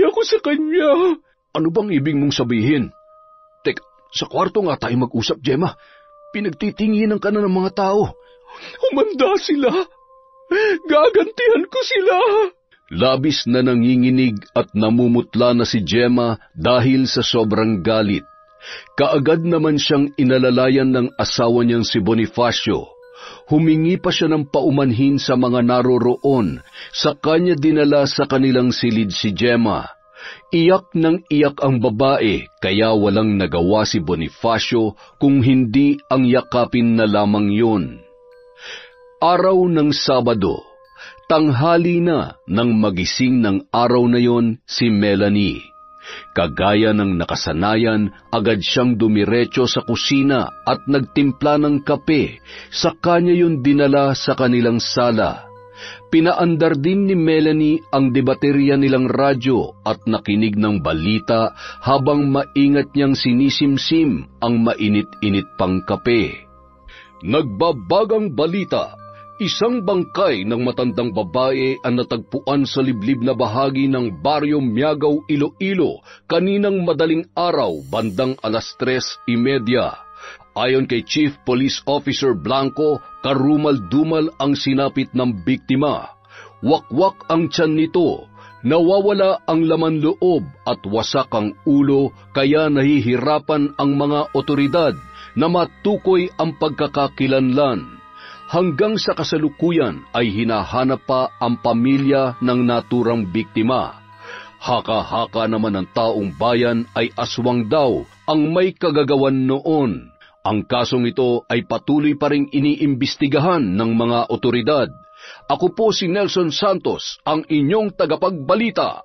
ako sa kanya. Ano bang ibig mong sabihin? Teka, sa kwarto nga tayo mag-usap, Gemma. Pinagtitinginan ka na ng mga tao. Humanda sila. Gagantihan ko sila. Labis na nanginginig at namumutla na si Gemma dahil sa sobrang galit. Kaagad naman siyang inalalayan ng asawa niyang si Bonifacio. Humingi pa siya ng paumanhin sa mga naroroon, sa kanya dinala sa kanilang silid si Gemma. Iyak ng iyak ang babae, kaya walang nagawa si Bonifacio kung hindi ang yakapin na lamang yun. Araw ng Sabado, tanghali na nang magising ng araw na yon si Melanie. Kagaya ng nakasanayan, agad siyang dumiretso sa kusina at nagtimpla ng kape, sa kanya yun dinala sa kanilang sala. Pinaandar din ni Melanie ang debaterya nilang radyo at nakinig ng balita habang maingat niyang sinisimsim ang mainit-init pang kape. Nagbabagang balita. Isang bangkay ng matandang babae ang natagpuan sa liblib na bahagi ng Baryo Miagaw, Iloilo, kaninang madaling araw bandang 3:30. Ayon kay Chief Police Officer Blanco, karumal-dumal ang sinapit ng biktima. Wakwak ang tiyan nito, nawawala ang laman loob at wasak ang ulo, kaya nahihirapan ang mga otoridad na matukoy ang pagkakakilanlan. Hanggang sa kasalukuyan ay hinahanap pa ang pamilya ng naturang biktima. Haka-haka naman ng taong bayan ay aswang daw ang may kagagawan noon. Ang kasong ito ay patuloy pa ring iniimbestigahan ng mga otoridad. Ako po si Nelson Santos, ang inyong tagapagbalita.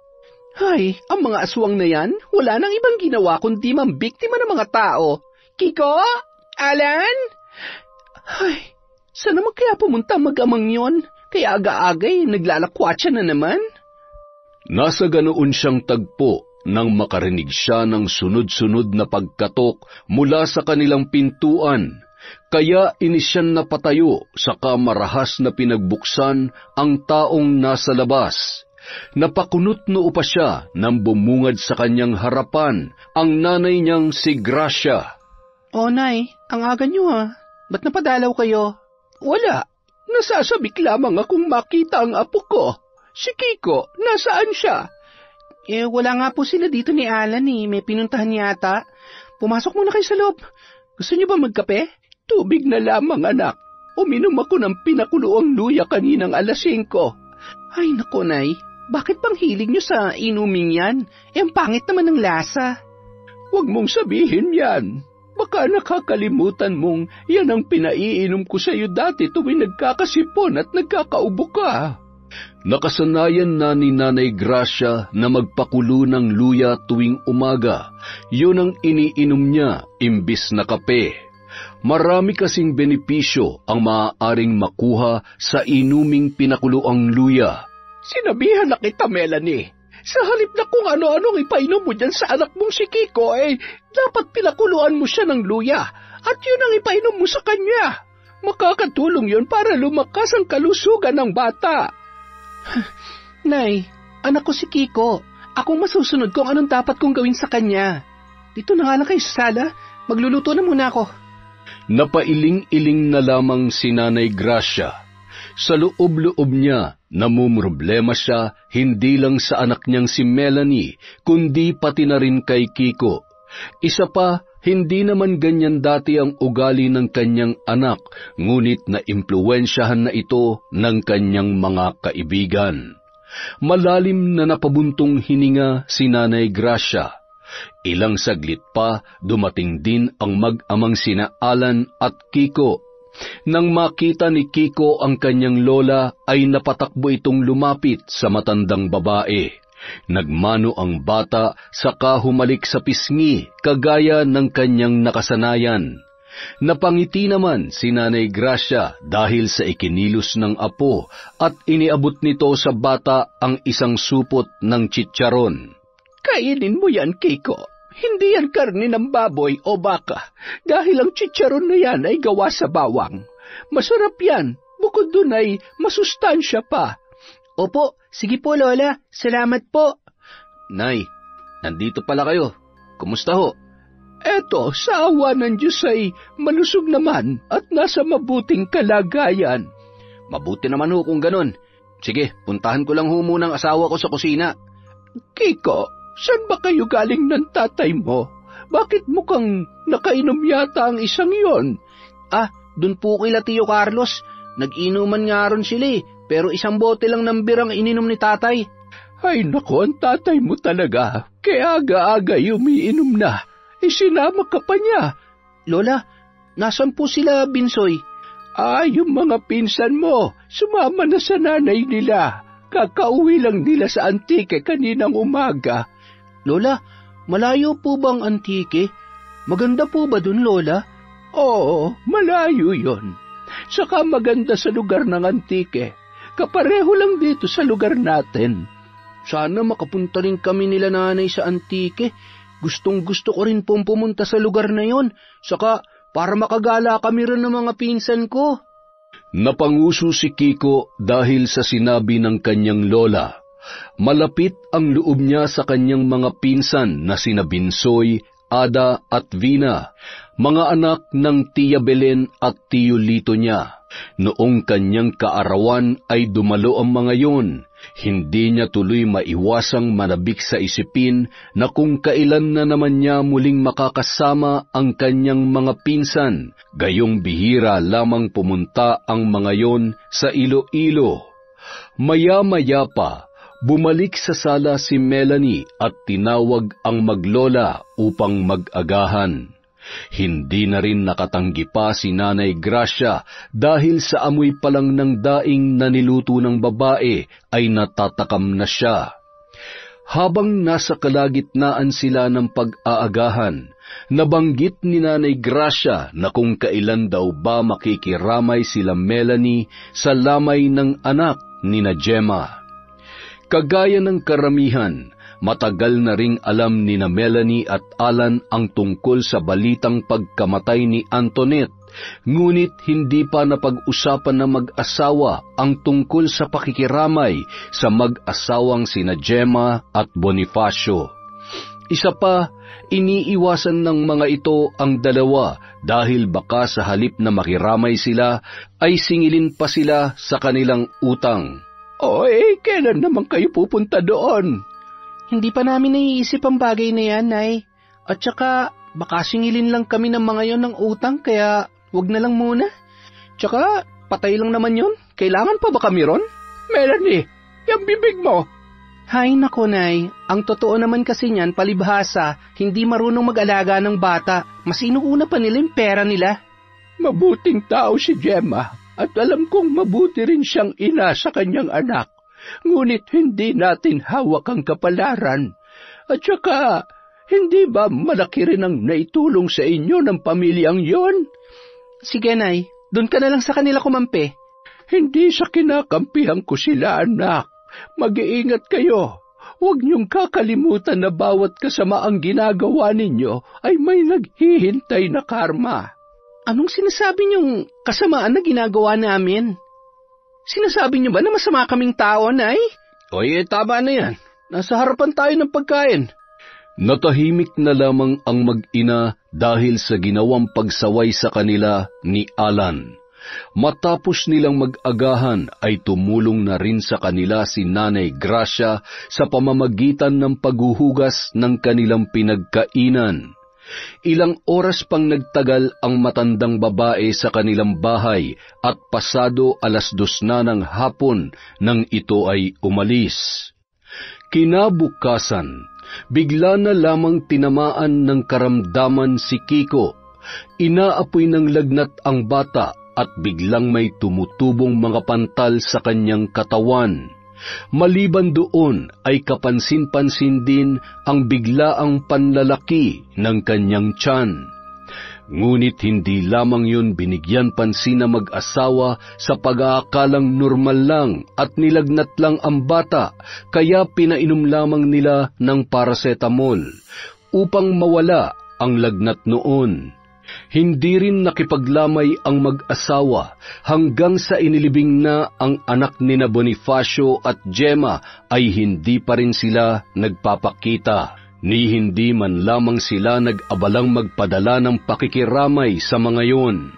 Ay, ang mga aswang na yan, wala nang ibang ginawa kundi mambiktima ng mga tao. Kiko? Alan? Ay, saan naman kaya pumunta mag-amang yon? Kaya aga-agay, naglalakwatsa na naman. Nasa ganoon siyang tagpo nang makarinig siya ng sunod-sunod na pagkatok mula sa kanilang pintuan. Kaya inisyan na patayo, saka marahas na pinagbuksan ang taong nasa labas. Napakunot noo pa siya nang bumungad sa kanyang harapan ang nanay niyang si Gracia. Oh, Nay, ang aga niyo Ba't napadalaw kayo? Wala. Nasasabik lamang akong makita ang apo ko. Si Kiko, nasaan siya? Wala nga po sila dito ni Alan May pinuntahan yata. Pumasok muna kayo sa loob. Gusto niyo ba magkape? Tubig na lamang, anak. Uminom ako ng pinakuloang luya kaninang 5:00. Ay, naku, Nay. Bakit bang hilig niyo sa inuming yan? Ang pangit naman ng lasa. Huwag mong sabihin yan. Baka nakakalimutan mong yan ang pinaiinom ko sa iyo dati tuwing nagkakasipon at nagkakaubo ka. Nakasanayan na ni Nanay Gracia na magpakulo ng luya tuwing umaga. Yun ang iniinom niya imbis na kape. Marami kasing benepisyo ang maaaring makuha sa inuming pinakuloang luya. Sinabihan na kita, Melanie. Sa halip na kung ano-anong ipainom mo dyan sa anak mong si Kiko, dapat pinakuluan mo siya ng luya at yun ang ipainom mo sa kanya. Makakatulong yun para lumakas ang kalusugan ng bata. Nay, anak ko si Kiko. Akong masusunod kung anong dapat kong gawin sa kanya. Dito na nga lang kayo sa sala. Magluluto na muna ako. Napailing-iling na lamang si Nanay Gracia. Sa loob-loob niya, namumroblema siya hindi lang sa anak niyang si Melanie, kundi pati na rin kay Kiko. Isa pa, hindi naman ganyan dati ang ugali ng kanyang anak, ngunit naimpluwensyahan na ito ng kanyang mga kaibigan. Malalim na napabuntong hininga si Nanay Gracia. Ilang saglit pa, dumating din ang mag-amang sina Alan at Kiko. Nang makita ni Kiko ang kanyang lola, ay napatakbo itong lumapit sa matandang babae. Nagmano ang bata, saka humalik sa pisngi, kagaya ng kanyang nakasanayan. Napangiti naman si Nanay Gracia dahil sa ikinilos ng apo at iniabot nito sa bata ang isang supot ng chicharon. Kainin mo yan, Kiko. Hindi yan karne ng baboy o baka, dahil ang chicharon na yan ay gawa sa bawang. Masarap yan, bukod dun ay masustansya pa. Opo, sige po Lola, salamat po. Nay, nandito pala kayo. Kumusta ho? Eto, sa awa ng Diyos ay malusog naman at nasa mabuting kalagayan. Mabuti naman ho kung ganun. Sige, puntahan ko lang ho muna ang asawa ko sa kusina. Kiko, saan ba kayo galing ng tatay mo? Bakit mukhang nakainom yata ang isang yon? Dun po kila Tio Carlos. Nag-inuman nga ron sila pero isang bote lang ng birang ininom ni tatay. Ay naku, ang tatay mo talaga. Kaya aga-aga umiinom na. Isinama ka pa niya. Lola, nasan po sila Binsoy? Yung mga pinsan mo, sumama na sa nanay nila. Kakauwi lang nila sa Antique kaninang umaga. Lola, malayo po bang Antique? Maganda po ba dun, Lola? Oo, malayo yon. Saka maganda sa lugar ng Antique. Kapareho lang dito sa lugar natin. Sana makapunta rin kami nila nanay sa Antique. Gustong-gusto ko rin pong pumunta sa lugar na yon. Saka para makagala kami rin ng mga pinsan ko. Napanguso si Kiko dahil sa sinabi ng kanyang lola. Malapit ang loob niya sa kanyang mga pinsan na sina Binsoy, Ada at Vina, mga anak ng Tia Belen at Tio Lito niya. Noong kanyang kaarawan ay dumalo ang mga yon. Hindi niya tuloy maiwasang manabik sa isipin na kung kailan na naman niya muling makakasama ang kanyang mga pinsan, gayong bihira lamang pumunta ang mga yon sa Iloilo. Maya-maya pa, bumalik sa sala si Melanie at tinawag ang maglola upang mag-agahan. Hindi na rin nakatanggi pa si Nanay Gracia dahil sa amoy pa lang ng daing na niluto ng babae ay natatakam na siya. Habang nasa kalagitnaan sila ng pag-aagahan, nabanggit ni Nanay Gracia na kung kailan daw ba makikiramay sila Melanie sa lamay ng anak ni na Gemma. Kagaya ng karamihan, matagal na ring alam ni na Melanie at Alan ang tungkol sa balitang pagkamatay ni Antoinette, ngunit hindi pa napag-usapan ng mag-asawa ang tungkol sa pakikiramay sa mag-asawang sina Gemma at Bonifacio. Isa pa, iniiwasan ng mga ito ang dalawa dahil baka sa halip na makiramay sila ay singilin pa sila sa kanilang utang. Kailan naman kayo pupunta doon? Hindi pa namin naiisip ang bagay na yan, Nay. At saka, baka singilin lang kami ng mga yon ng utang, kaya wag na lang muna. Tsaka, patay lang naman yon. Kailangan pa ba kami ron? Melanie, yung bibig mo. Hay nako, Nay. Ang totoo naman kasi niyan, palibhasa, hindi marunong mag-alaga ng bata. Mas inuuna pa nila yung pera nila. Mabuting tao si Gemma. At alam kong mabuti rin siyang ina sa kanyang anak. Ngunit hindi natin hawak ang kapalaran. At saka, hindi ba malaki rin ang naitulong sa inyo ng pamilyang yon? Sige, Nay. Doon ka na lang sa kanila kumampi. Hindi sa kinakampihan ko sila, anak. Mag-iingat kayo. Huwag niyong kakalimutan na bawat kasamaang ginagawa ninyo ay may naghihintay na karma. Anong sinasabi niyong kasamaan na ginagawa namin? Sinasabi niyo ba na masama kaming tao, Nay? Tama na yan. Nasa harapan tayo ng pagkain. Natahimik na lamang ang mag-ina dahil sa ginawang pagsaway sa kanila ni Alan. Matapos nilang mag-agahan ay tumulong na rin sa kanila si Nanay Gracia sa pamamagitan ng paghuhugas ng kanilang pinagkainan. Ilang oras pang nagtagal ang matandang babae sa kanilang bahay at pasado 2:00 na ng hapon nang ito ay umalis. Kinabukasan, bigla na lamang tinamaan ng karamdaman si Kiko. Inaapoy ng lagnat ang bata at biglang may tumutubong mga pantal sa kanyang katawan. Maliban doon ay kapansin-pansin din ang biglaang panlalaki ng kanyang tiyan. Ngunit hindi lamang yun binigyan pansin na mag-asawa sa pag-aakalang normal lang at nilagnat lang ang bata, kaya pinainom lamang nila ng paracetamol upang mawala ang lagnat noon. Hindi rin nakipaglamay ang mag-asawa hanggang sa inilibing na ang anak nina Bonifacio at Gemma ay hindi pa rin sila nagpapakita. Ni hindi man lamang sila nag-abalang magpadala ng pakikiramay sa mga yon.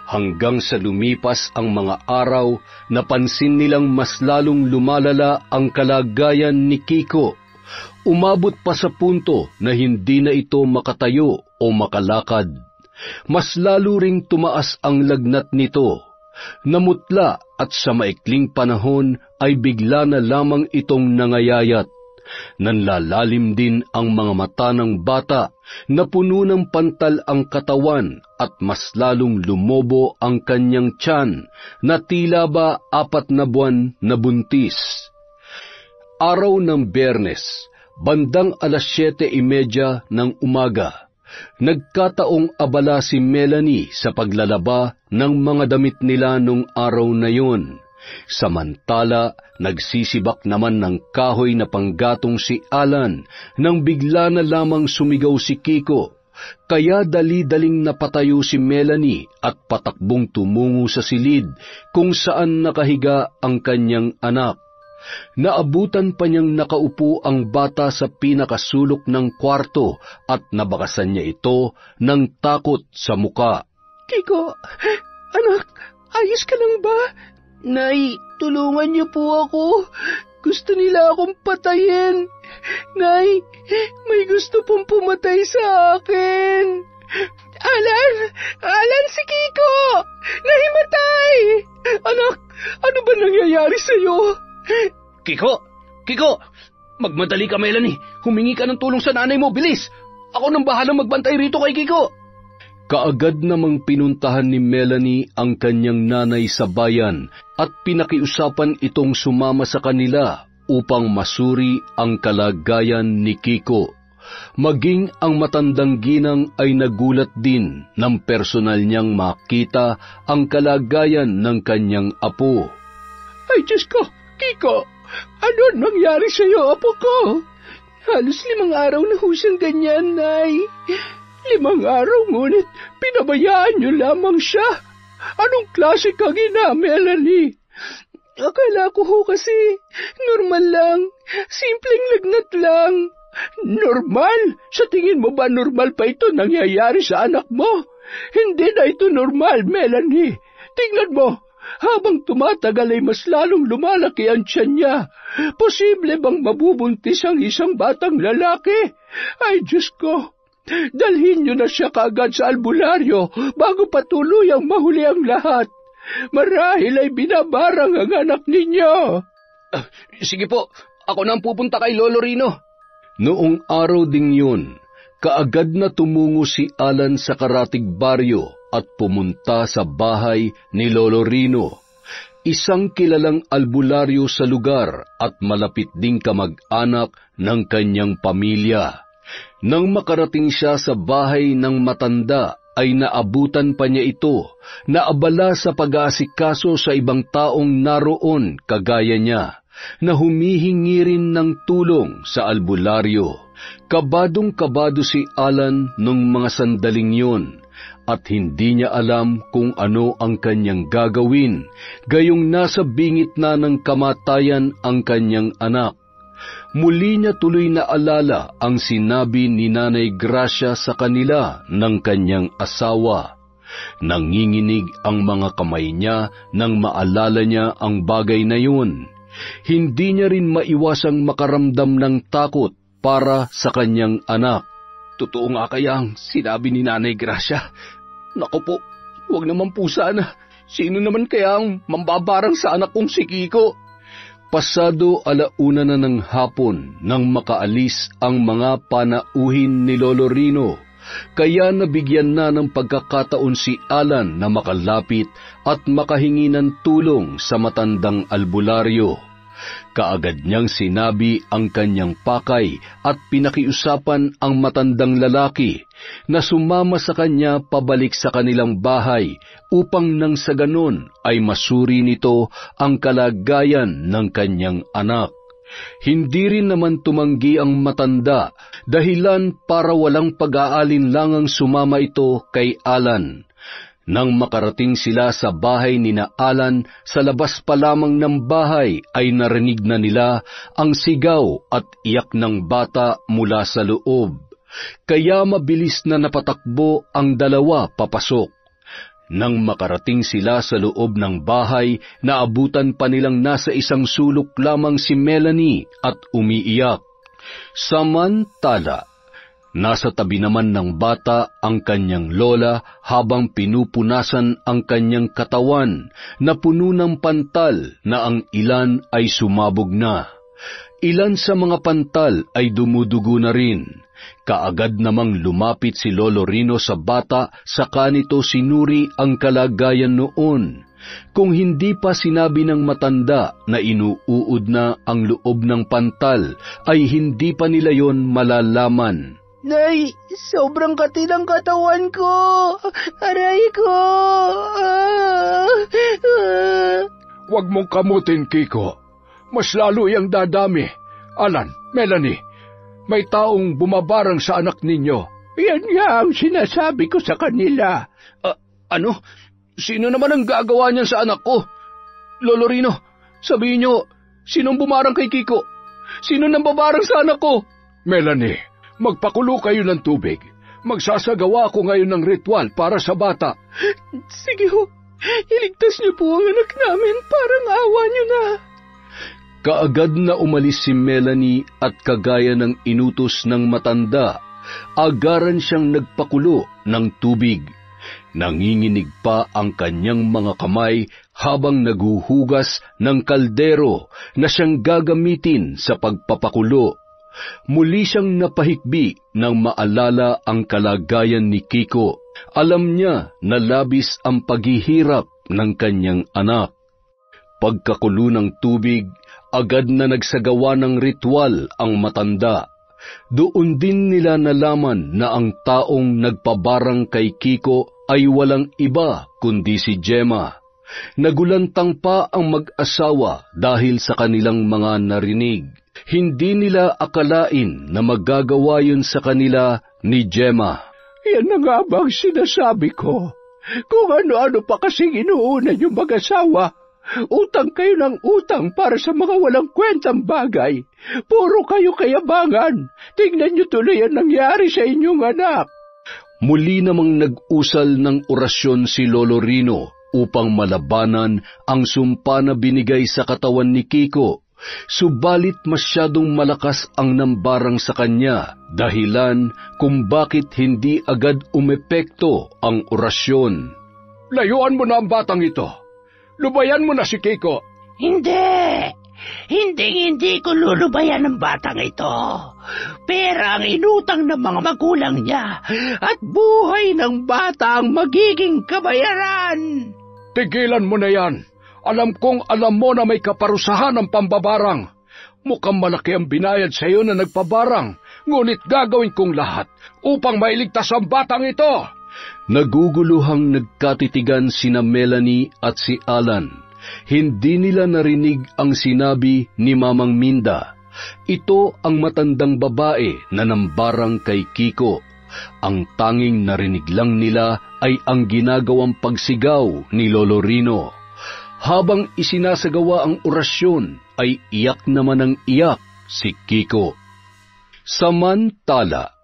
Hanggang sa lumipas ang mga araw, napansin nilang mas lalong lumalala ang kalagayan ni Kiko. Umabot pa sa punto na hindi na ito makatayo o makalakad. Mas lalo ring tumaas ang lagnat nito. Namutla at sa maikling panahon ay bigla na lamang itong nangayayat. Nanlalalim din ang mga mata ng bata, napuno ng pantal ang katawan at mas lalong lumobo ang kanyang tiyan na tila ba 4 na buwan na buntis. Araw ng Biyernes, bandang 7:30 ng umaga, nagkataong abala si Melanie sa paglalaba ng mga damit nila nung araw na yun. Samantala, nagsisibak naman ng kahoy na panggatong si Alan nang bigla na lamang sumigaw si Kiko. Kaya dali-daling napatayo si Melanie at patakbong tumungo sa silid kung saan nakahiga ang kanyang anak. Naabutan pa niyang nakaupo ang bata sa pinakasulok ng kwarto at nabakasan niya ito ng takot sa muka. Kiko, anak, ayos ka lang ba? Nay, tulungan niyo po ako. Gusto nila akong patayin. Nay, may gusto pong pumatay sa akin. Alan, si Kiko! Nahimatay! Anak, ano ba nangyayari sa'yo? Kiko! Magmadali ka, Melanie. Humingi ka ng tulong sa nanay mo, bilis! Ako nang bahalang magbantay rito kay Kiko. Kaagad namang pinuntahan ni Melanie ang kanyang nanay sa bayan at pinakiusapan itong sumama sa kanila upang masuri ang kalagayan ni Kiko. Maging ang matandang ginang ay nagulat din nang personal niyang makita ang kalagayan ng kanyang apo. Ay, Diyos ko, Kiko! Ano nangyari sa'yo, apo ko? Halos 5 araw na ho siyang ganyan, Nay. 5 araw, ngunit pinabayaan niyo lamang siya. Anong klase kang ina, Melanie? Akala ko ho kasi normal lang, simpleng lagnat lang. Normal? Sa tingin mo ba normal pa ito nangyayari sa anak mo? Hindi na ito normal, Melanie. Tingnan mo, habang tumatagal ay mas lalong lumalaki ang tiyan niya. Posible bang mabubuntis ang isang batang lalaki? Ay, Diyos ko! Dalhin niyo na siya kaagad sa albularyo bago patuluyang mahuli ang lahat. Marahil ay binabarang ang anak ninyo. Sige po, ako na ang pupunta kay Lolo Rino. Noong araw ding yun, kaagad na tumungo si Alan sa karatig baryo at pumunta sa bahay ni Lolo Rino, isang kilalang albularyo sa lugar at malapit ding kamag-anak ng kanyang pamilya. Nang makarating siya sa bahay ng matanda, ay naabutan pa niya ito, na abala sa pag-aasikaso sa ibang taong naroon kagaya niya, na humihingi rin ng tulong sa albularyo. Kabadong-kabado si Alan nung mga sandaling yon, at hindi niya alam kung ano ang kanyang gagawin, gayong nasa bingit na ng kamatayan ang kanyang anak. Muli niya tuloy na alala ang sinabi ni Nanay Gracia sa kanila ng kanyang asawa. Nanginginig ang mga kamay niya nang maalala niya ang bagay na yun. Hindi niya rin maiwasang makaramdam ng takot para sa kanyang anak. Totoo nga kaya ang sinabi ni Nanay Gracia? Naku po, huwag naman po sana. Sino naman kaya ang mambabarang sa anak kong si Kiko? Pasado 1:00 na ng hapon nang makaalis ang mga panauhin ni Lolo Rino, kaya nabigyan na ng pagkakataon si Alan na makalapit at makahingi ng tulong sa matandang albularyo. Kaagad niyang sinabi ang kanyang pakay at pinakiusapan ang matandang lalaki na sumama sa kanya pabalik sa kanilang bahay upang nang sa ganon ay masuri nito ang kalagayan ng kanyang anak. Hindi rin naman tumanggi ang matanda, dahilan para walang pag-aalinlangang sumama ito kay Alan. Nang makarating sila sa bahay ni na Alan, sa labas pa lamang ng bahay ay narinig na nila ang sigaw at iyak ng bata mula sa loob. Kaya mabilis na napatakbo ang dalawa papasok. Nang makarating sila sa loob ng bahay, naabutan pa nilang nasa isang sulok lamang si Melanie at umiiyak. Samantala, nasa tabi naman ng bata ang kanyang lola habang pinupunasan ang kanyang katawan na puno ng pantal na ang ilan ay sumabog na. Ilan sa mga pantal ay dumudugo na rin. Kaagad namang lumapit si Lolo Rino sa bata, saka nito sinuri ang kalagayan noon. Kung hindi pa sinabi ng matanda na inuuod na ang loob ng pantal, ay hindi pa nila yon malalaman. Nay, sobrang kati ng katawan ko. Aray ko. Huwag mong kamutin, Kiko. Mas lalo yang dadami. Alan, Melanie, may taong bumabarang sa anak ninyo. Yan nga ang sinasabi ko sa kanila. Ano? Sino naman ang gagawa niyan sa anak ko? Lolo Rino, sabihin niyo, sinong bumarang kay Kiko? Sino nang babarang sa anak ko? Melanie, magpakulo kayo ng tubig. Magsasagawa ako ngayon ng ritual para sa bata. Sige ho, iligtas niyo po ang anak namin, parang awa niyo na. Kaagad na umalis si Melanie at kagaya ng inutos ng matanda, agaran siyang nagpakulo ng tubig. Nanginginig pa ang kanyang mga kamay habang naghuhugas ng kaldero na siyang gagamitin sa pagpapakulo. Muli siyang napahikbi nang maalala ang kalagayan ni Kiko. Alam niya na labis ang paghihirap ng kanyang anak. Pagkakulo ng tubig, agad na nagsagawa ng ritual ang matanda. Doon din nila nalaman na ang taong nagpabarang kay Kiko ay walang iba kundi si Gemma. Nagulantang pa ang mag-asawa dahil sa kanilang mga narinig. Hindi nila akalain na magagawa yun sa kanila ni Gemma. Yan na nga bang sinasabi ko? Kung ano-ano pa kasing inuuna yung mag-asawa. Utang kayo ng utang para sa mga walang kwentang bagay. Puro kayo kayabangan. Tingnan niyo tuloy ang nangyari sa inyong anak. Muli namang nag-usal ng orasyon si Lolo Rino upang malabanan ang sumpa na binigay sa katawan ni Kiko. Subalit masyadong malakas ang nambarang sa kanya, dahilan kung bakit hindi agad umepekto ang orasyon. Layuan mo na ang batang ito. Lubayan mo na si Kiko. Hindi ko lulubayan ng batang ito. Pera ang inutang ng mga magulang niya at buhay ng bata ang magiging kabayaran. Tigilan mo na yan. Alam kong alam mo na may kaparusahan ng pambabarang. Mukhang malaki ang binayad sa iyo na nagpabarang, ngunit gagawin kong lahat upang mailigtas ang batang ito. Naguguluhang nagkatitigan sina Melanie at si Alan. Hindi nila narinig ang sinabi ni Mamang Minda. Ito ang matandang babae na nambarang kay Kiko. Ang tanging narinig lang nila ay ang ginagawang pagsigaw ni Lolo Rino. Habang isinasagawa ang orasyon, ay iyak naman ang iyak si Kiko. Samantala,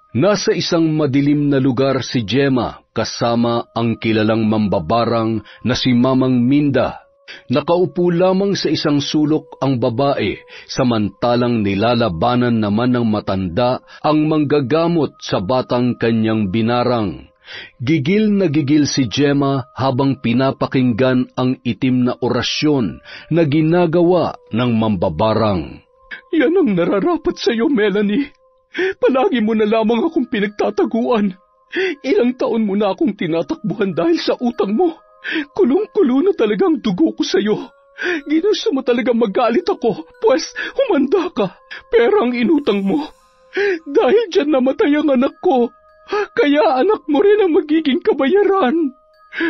Nasa isang madilim na lugar si Gemma kasama ang kilalang mambabarang na si Mamang Minda. Nakaupo lamang sa isang sulok ang babae, samantalang nilalabanan naman ng matanda ang manggagamot sa batang kanyang binarang. Gigil na gigil si Gemma habang pinapakinggan ang itim na orasyon na ginagawa ng mambabarang. Yan ang nararapat sa iyo, Melanie. Palagi mo na lamang akong pinagtataguan. Ilang taon mo na akong tinatakbuhan dahil sa utang mo. Kulong-kulo na talagang dugo ko sa iyo. Ginusto mo talagang magalit ako, pues humanda ka. Pero ang inutang mo, dahil dyan namatay ang anak ko, kaya anak mo rin ang magiging kabayaran.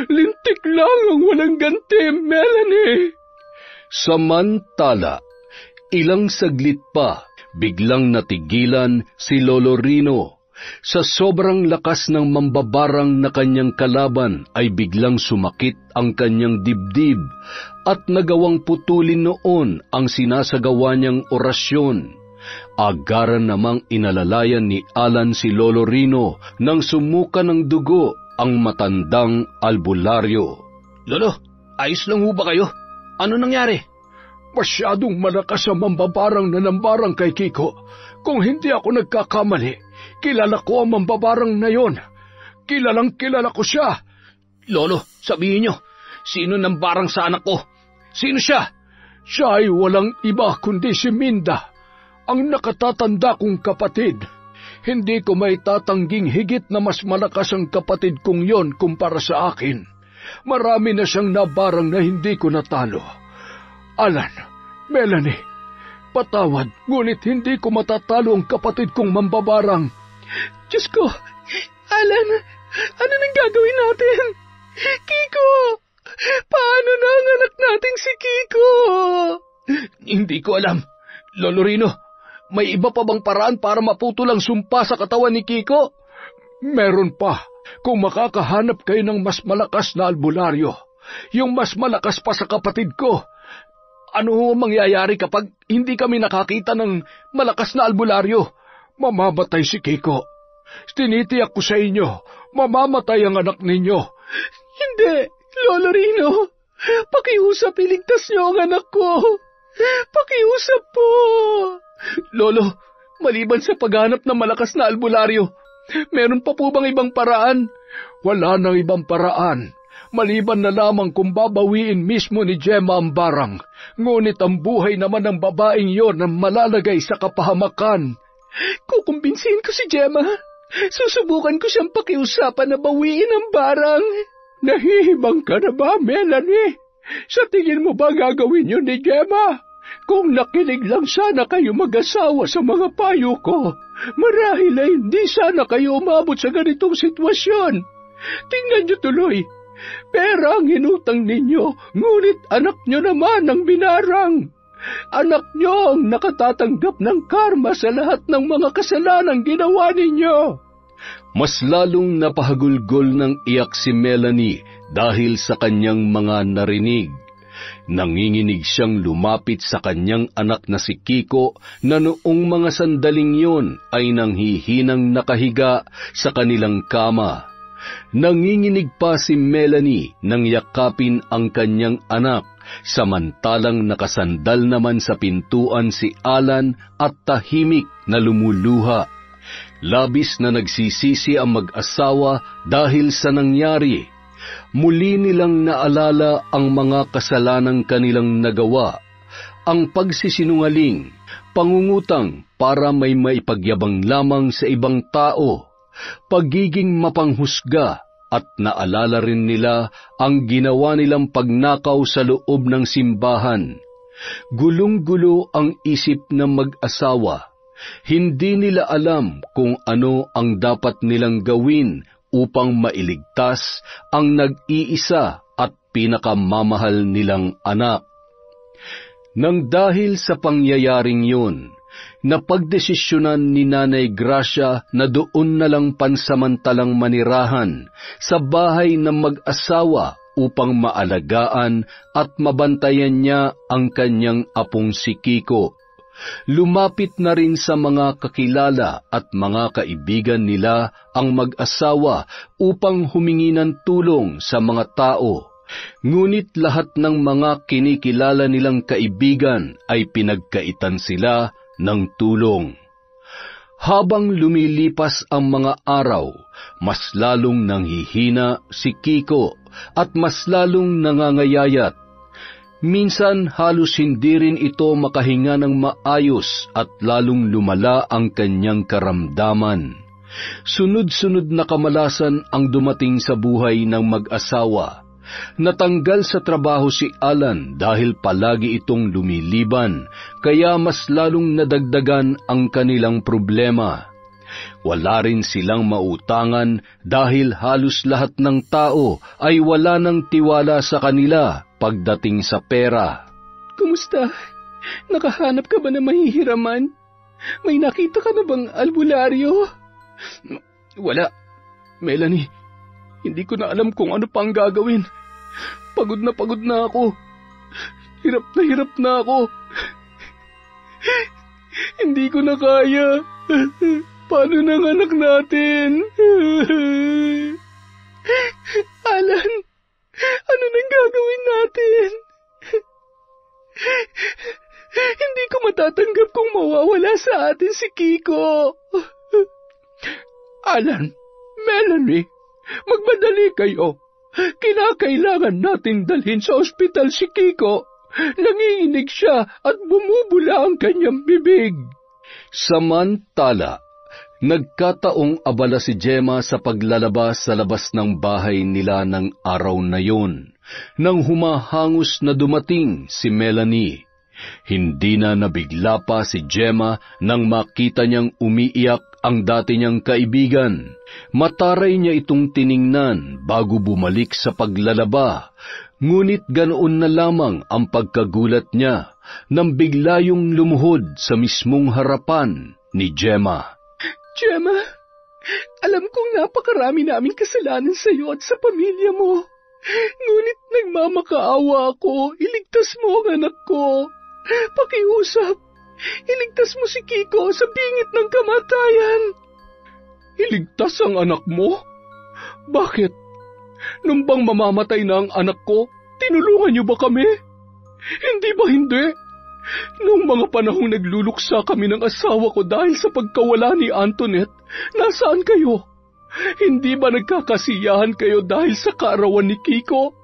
Lintik lang ang walang ganti, Melanie. Samantala, ilang saglit pa, biglang natigilan si Lolo Rino. Sa sobrang lakas ng mambabarang na kanyang kalaban ay biglang sumakit ang kanyang dibdib at nagawang putulin noon ang sinasagawa niyang orasyon. Agaran namang inalalayan ni Alan si Lolo Rino nang sumuka ng dugo ang matandang albularyo. Lolo, ayos lang ho ba kayo? Ano nangyari? Masyadong malakas ang mambabarang na nambarang kay Kiko. Kung hindi ako nagkakamali, kilala ko ang mambabarang na yon. Kilalang kilala ko siya. Lolo, sabihin niyo, sino nambarang sa anak ko? Sino siya? Siya ay walang iba kundi si Minda, ang nakatatanda kong kapatid. Hindi ko may tatangging higit na mas malakas ang kapatid kong yon kumpara sa akin. Marami na siyang nabarang na hindi ko natalo. Alan, Melanie, patawad, ngunit hindi ko matatalo ang kapatid kong mambabarang. Diyos ko, Alan, ano nang gagawin natin? Kiko, paano na ang anak nating si Kiko? Hindi ko alam. Lolo Rino, may iba pa bang paraan para maputol ang sumpa sa katawan ni Kiko? Meron pa, kung makakahanap kayo ng mas malakas na albularyo, yung mas malakas pa sa kapatid ko. Ano mangyayari kapag hindi kami nakakita ng malakas na albularyo? Mamamatay si Kiko. Tinitiyak ko sa inyo, mamamatay ang anak ninyo. Hindi, Lolo Rino. Pakiusap, iligtas niyo ang anak ko. Pakiusap po. Lolo, maliban sa paghanap ng malakas na albularyo, meron pa po bang ibang paraan? Wala nang ibang paraan. Maliban na lamang kung babawiin mismo ni Gemma ang barang. Ngunit ang buhay naman ng babaeng yon ang malalagay sa kapahamakan. Kukumbinsihin ko si Gemma. Susubukan ko siyang pakiusapan na bawiin ang barang. Nahihibang ka na ba, Melanie? Sa tingin mo ba gagawin yun ni Gemma? Kung nakinig lang sana kayo mag-asawa sa mga payo ko, marahil ay hindi sana kayo umabot sa ganitong sitwasyon. Tingnan niyo tuloy. Pera ang inutang ninyo, ngunit anak nyo naman ang binarang. Anak nyo ang nakatatanggap ng karma sa lahat ng mga kasalanang ginawa ninyo. Mas lalong napahagulgol ng iyak si Melanie dahil sa kanyang mga narinig. Nanginginig siyang lumapit sa kanyang anak na si Kiko na noong mga sandaling yon ay nanghihinang nakahiga sa kanilang kama. Nanginginig pa si Melanie nang yakapin ang kanyang anak, samantalang nakasandal naman sa pintuan si Alan at tahimik na lumuluha. Labis na nagsisisi ang mag-asawa dahil sa nangyari. Muli nilang naalala ang mga kasalanang kanilang nagawa, ang pagsisinungaling, pangungutang para may maipagyabang lamang sa ibang tao, pagiging mapanghusga, at naalala rin nila ang ginawa nilang pagnakaw sa loob ng simbahan. Gulong-gulo ang isip ng mag-asawa. Hindi nila alam kung ano ang dapat nilang gawin upang mailigtas ang nag-iisa at pinakamamahal nilang anak. Nang dahil sa pangyayaring yun, napagdesisyonan ni Nanay Gracia na doon na lang pansamantalang manirahan sa bahay ng mag-asawa upang maalagaan at mabantayan niya ang kanyang apong si Kiko. lumapit na rin sa mga kakilala at mga kaibigan nila ang mag-asawa upang humingi ng tulong sa mga tao. Ngunit lahat ng mga kinikilala nilang kaibigan ay pinagkaitan sila ng tulong. Habang lumilipas ang mga araw, mas lalong nanghihina si Kiko at mas lalong nangangayayat. Minsan halos hindi rin ito makahinga ng maayos at lalong lumala ang kanyang karamdaman. Sunod-sunod na kamalasan ang dumating sa buhay ng mag-asawa. Natanggal sa trabaho si Alan dahil palagi itong lumiliban, kaya mas lalong nadagdagan ang kanilang problema. Wala rin silang mautangan dahil halos lahat ng tao ay wala ng tiwala sa kanila pagdating sa pera. Kumusta? Nakahanap ka ba na mahihiraman? May nakita ka na bang albularyo? Wala. Melanie, hindi ko na alam kung ano pang gagawin. Pagod na ako. Hirap na ako. Hindi ko na kaya. Paano ng anak natin? Alan, ano nang gagawin natin? Hindi ko matatanggap kung mawawala sa atin si Kiko. Alan, Melanie, magmadali kayo. Kinakailangan nating dalhin sa ospital si Kiko. Nanginginig siya at bumubula ang kanyang bibig. Samantala, nagkataong abala si Gemma sa paglalabas sa labas ng bahay nila ng araw na yun, nang humahangos na dumating si Melanie. Hindi na nabigla pa si Gemma nang makita niyang umiiyak ang dati niyang kaibigan. Mataray niya itong tiningnan bago bumalik sa paglalaba, ngunit ganoon na lamang ang pagkagulat niya nang bigla yung lumuhod sa mismong harapan ni Gemma. Gemma, alam kong napakarami naming kasalanan sa iyo at sa pamilya mo. Ngunit nagmamakaawa ako, iligtas mo ang anak ko. Pakiusap, iligtas mo si Kiko sa bingit ng kamatayan. Iligtas ang anak mo? Bakit? Nung bang mamamatay na ang anak ko, tinulungan niyo ba kami? Hindi ba hindi? Nung mga panahong nagluluksa kami ng asawa ko dahil sa pagkawala ni Antoinette, nasaan kayo? Hindi ba nagkakasiyahan kayo dahil sa kaarawan ni Kiko?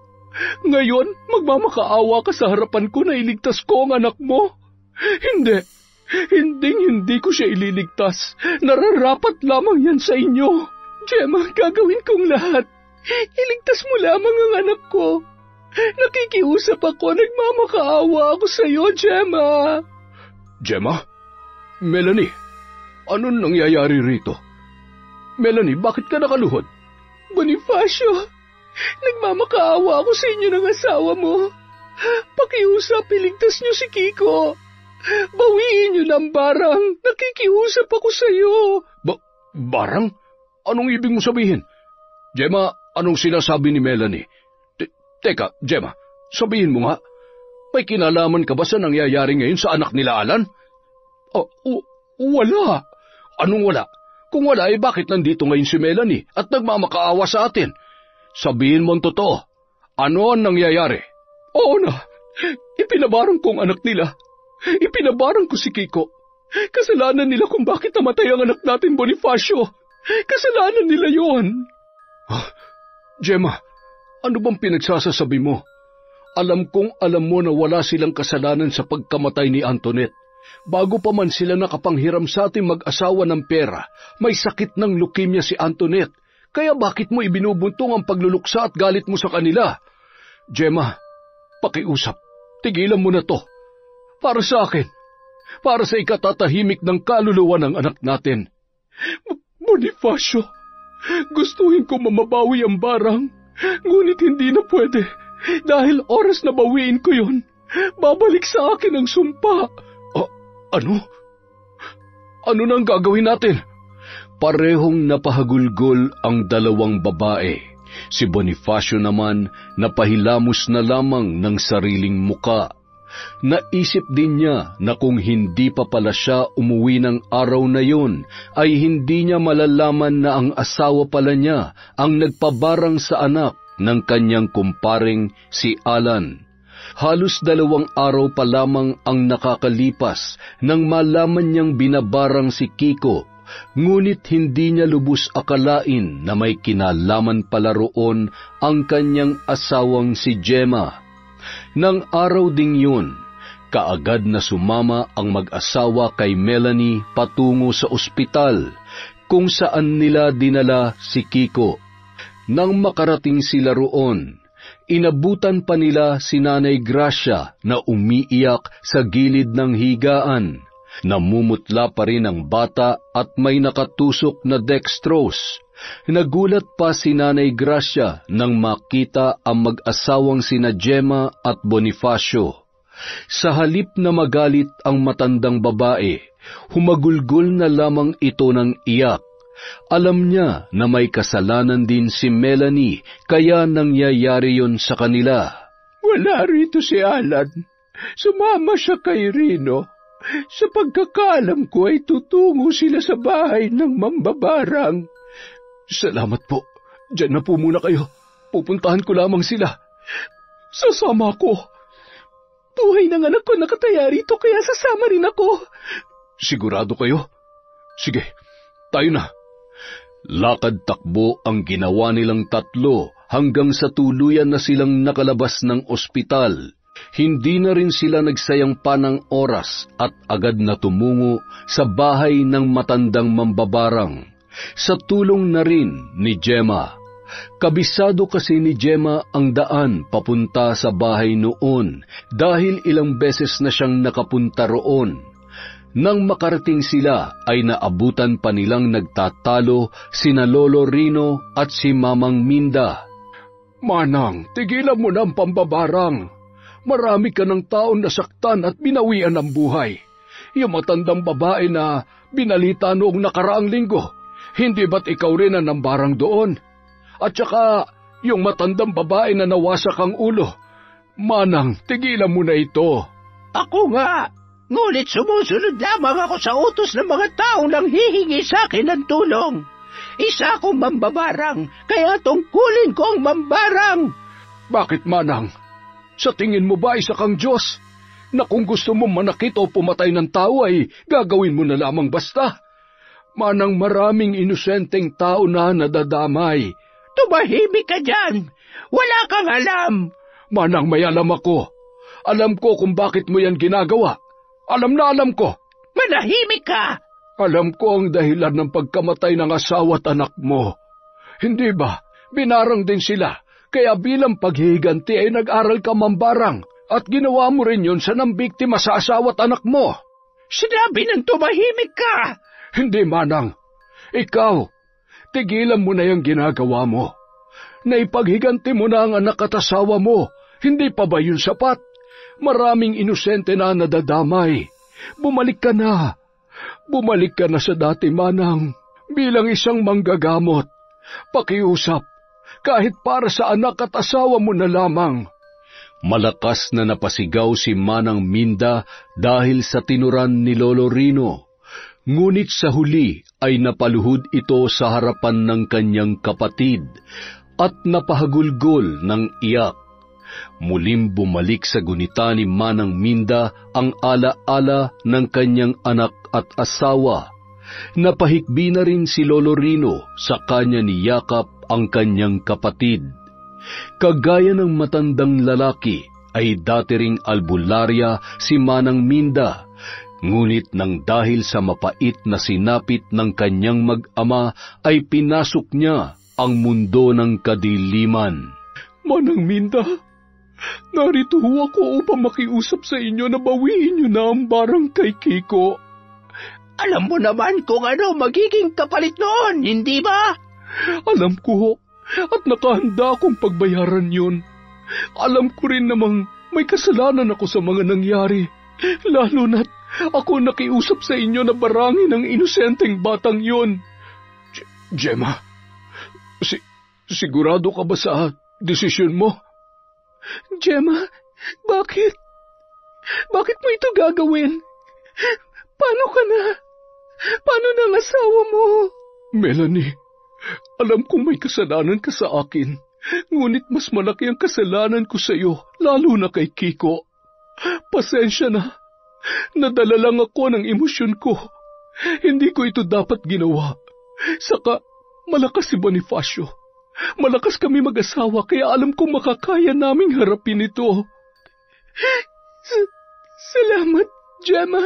Ngayon, magmamakaawa ka sa harapan ko na iligtas ko ang anak mo? Hindi. Hindi ko siya ililigtas. Nararapat lamang yan sa inyo. Gemma, gagawin kong lahat. Iligtas mo lamang ang anak ko. Nakikiusap ako, nagmamakaawa ako sa iyo, Gemma. Gemma? Melanie, anong nangyayari rito? Melanie, bakit ka nakaluhod? Bonifacio, nagmamakaawa ako sa inyo ng asawa mo. Pakiusap, iligtas niyo si Kiko. Bawiin niyo ng barang. Nakikiusap ako sa iyo. Barang? Anong ibig mo sabihin? Gemma, anong sinasabi ni Melanie? Teka, Gemma, sabihin mo nga, may kinalaman ka ba sa nangyayari ngayon sa anak nila Alan? Wala. Anong wala? Kung wala, bakit nandito ngayon si Melanie at nagmamakaawa sa atin? Sabihin mo ang totoo. Ano ang nangyayari? Oo na, ipinabarang kong anak nila. Ipinabarang ko si Kiko. Kasalanan nila kung bakit namatay ang anak natin, Bonifacio. Kasalanan nila yon. Gemma, ano bang pinagsasasabi mo? Alam kong alam mo na wala silang kasalanan sa pagkamatay ni Antoinette. Bago pa man sila nakapanghiram sa ating mag-asawa ng pera, may sakit ng leukemia si Antoinette. Kaya bakit mo ibinubuntong ang pagluluksa at galit mo sa kanila? Gemma, pakiusap, tigilan mo na to. Para sa akin, para sa ikatatahimik ng kaluluwa ng anak natin. Bonifacio, gustuhin ko mamabawi ang barang, ngunit hindi na pwede. Dahil oras na bawiin ko yon, babalik sa akin ang sumpa. Ano? Ano nang gagawin natin? Parehong napahagulgol ang dalawang babae. Si Bonifacio naman napahilamos na lamang ng sariling muka. Naisip din niya na kung hindi pa pala siya umuwi ng araw na yun, ay hindi niya malalaman na ang asawa pala niya ang nagpabarang sa anak ng kanyang kumparing si Alan. Halos 2 araw pa lamang ang nakakalipas nang malaman niyang binabarang si Kiko, ngunit hindi niya lubos akalain na may kinalaman pala roon ang kanyang asawang si Gemma. Nang araw ding yun, kaagad na sumama ang mag-asawa kay Melanie patungo sa ospital, kung saan nila dinala si Kiko. Nang makarating sila roon, inabutan pa nila si Nanay Gracia na umiiyak sa gilid ng higaan. Namumutla pa rin ang bata at may nakatusok na dextrose. Nagulat pa si Nanay Gracia nang makita ang mag-asawang sina Gemma at Bonifacio. Sa halip na magalit ang matandang babae, humagulgol na lamang ito ng iyak. Alam niya na may kasalanan din si Melanie, kaya nangyayari yon sa kanila. Wala rito si Alan. Sumama siya kay Rino. Sa pagkakaalam ko ay tutungo sila sa bahay ng mambabarang. Salamat po. Diyan na po muna kayo. Pupuntahan ko lamang sila. Sasama ko. Buhay ng anak ko nakataya rito, kaya sasama rin ako. Sigurado kayo? Sige, tayo na. Lakad-takbo ang ginawa nilang tatlo hanggang sa tuluyan na silang nakalabas ng ospital. Hindi na rin sila nagsayang pa ng oras at agad na tumungo sa bahay ng matandang mambabarang. Sa tulong na rin ni Gemma. Kabisado kasi ni Gemma ang daan papunta sa bahay noon dahil ilang beses na siyang nakapunta roon. Nang makarating sila ay naabutan pa nilang nagtatalo sina Lolo Rino at si Mamang Minda. Manang, tigilan mo na ang pambabarang. Marami ka ng taon nasaktan at binawian ng buhay. Yung matandang babae na binalita noong nakaraang linggo, hindi ba't ikaw rin ang nambarang doon? At saka, yung matandang babae na nawasak ang ulo. Manang, tigilan mo na ito. Ako nga, ngunit sumusunod lamang ako sa utos ng mga taong nanghihingi sa akin ng tulong. Isa akong mambabarang, kaya tungkulin ko ang mambarang. Bakit, Manang? Sa tingin mo ba isa kang Diyos? Na kung gusto mo manakit o pumatay ng tao ay gagawin mo na lamang basta? Manang, maraming inosenteng tao na nadadamay. Tumahimik ka dyan! Wala kang alam! Manang, may alam ako. Alam ko kung bakit mo yan ginagawa. Alam na alam ko. Manahimik ka! Alam ko ang dahilan ng pagkamatay ng asawa at anak mo. Hindi ba? Binarang din sila. Kaya bilang paghihiganti ay nag-aral ka mambarang at ginawa mo rin yun sa nambiktima sa asawa at anak mo. Sinabi ng tumahimik ka! Hindi, Manang. Ikaw, tigilan mo na yung ginagawa mo. Naipaghiganti mo na ang anak at asawa mo. Hindi pa ba yun sapat? Maraming inosente na nadadamay. Bumalik ka na. Bumalik ka na sa dati, Manang. Bilang isang manggagamot. Pakiusap. Kahit para sa anak at asawa mo na lamang. Malakas na napasigaw si Manang Minda dahil sa tinuran ni Lolo Rino. Ngunit sa huli ay napaluhod ito sa harapan ng kanyang kapatid at napahagulgol ng iyak. Muling bumalik sa gunita ni Manang Minda ang ala-ala ng kanyang anak at asawa. Napahikbi na rin si Lolo Rino sa kanya niyakap ang kanyang kapatid. Kagaya ng matandang lalaki ay dati ring albularya si Manang Minda, ngunit nang dahil sa mapait na sinapit ng kanyang mag-ama ay pinasok niya ang mundo ng kadiliman. Manang Minda, narito ako upang makiusap sa inyo na bawiin niyo na ang barang kay Kiko. Alam mo naman kung ano magiging kapalit noon, hindi ba? Alam ko, at nakahanda akong pagbayaran yun. Alam ko rin namang may kasalanan ako sa mga nangyari, lalo na't ako nakiusap sa inyo na barangin ang inosenteng batang yun. Gemma, sigurado ka ba sa desisyon mo? Gemma, bakit? Bakit mo ito gagawin? Paano ka na? Paano na ang asawa mo? Melanie, alam kong may kasalanan ka sa akin, ngunit mas malaki ang kasalanan ko sa iyo, lalo na kay Kiko. Pasensya na. Nadala lang ako ng emosyon ko. Hindi ko ito dapat ginawa. Saka, malakas si Bonifacio. Malakas kami mag-asawa, kaya alam kong makakaya naming harapin ito. Salamat, Gemma.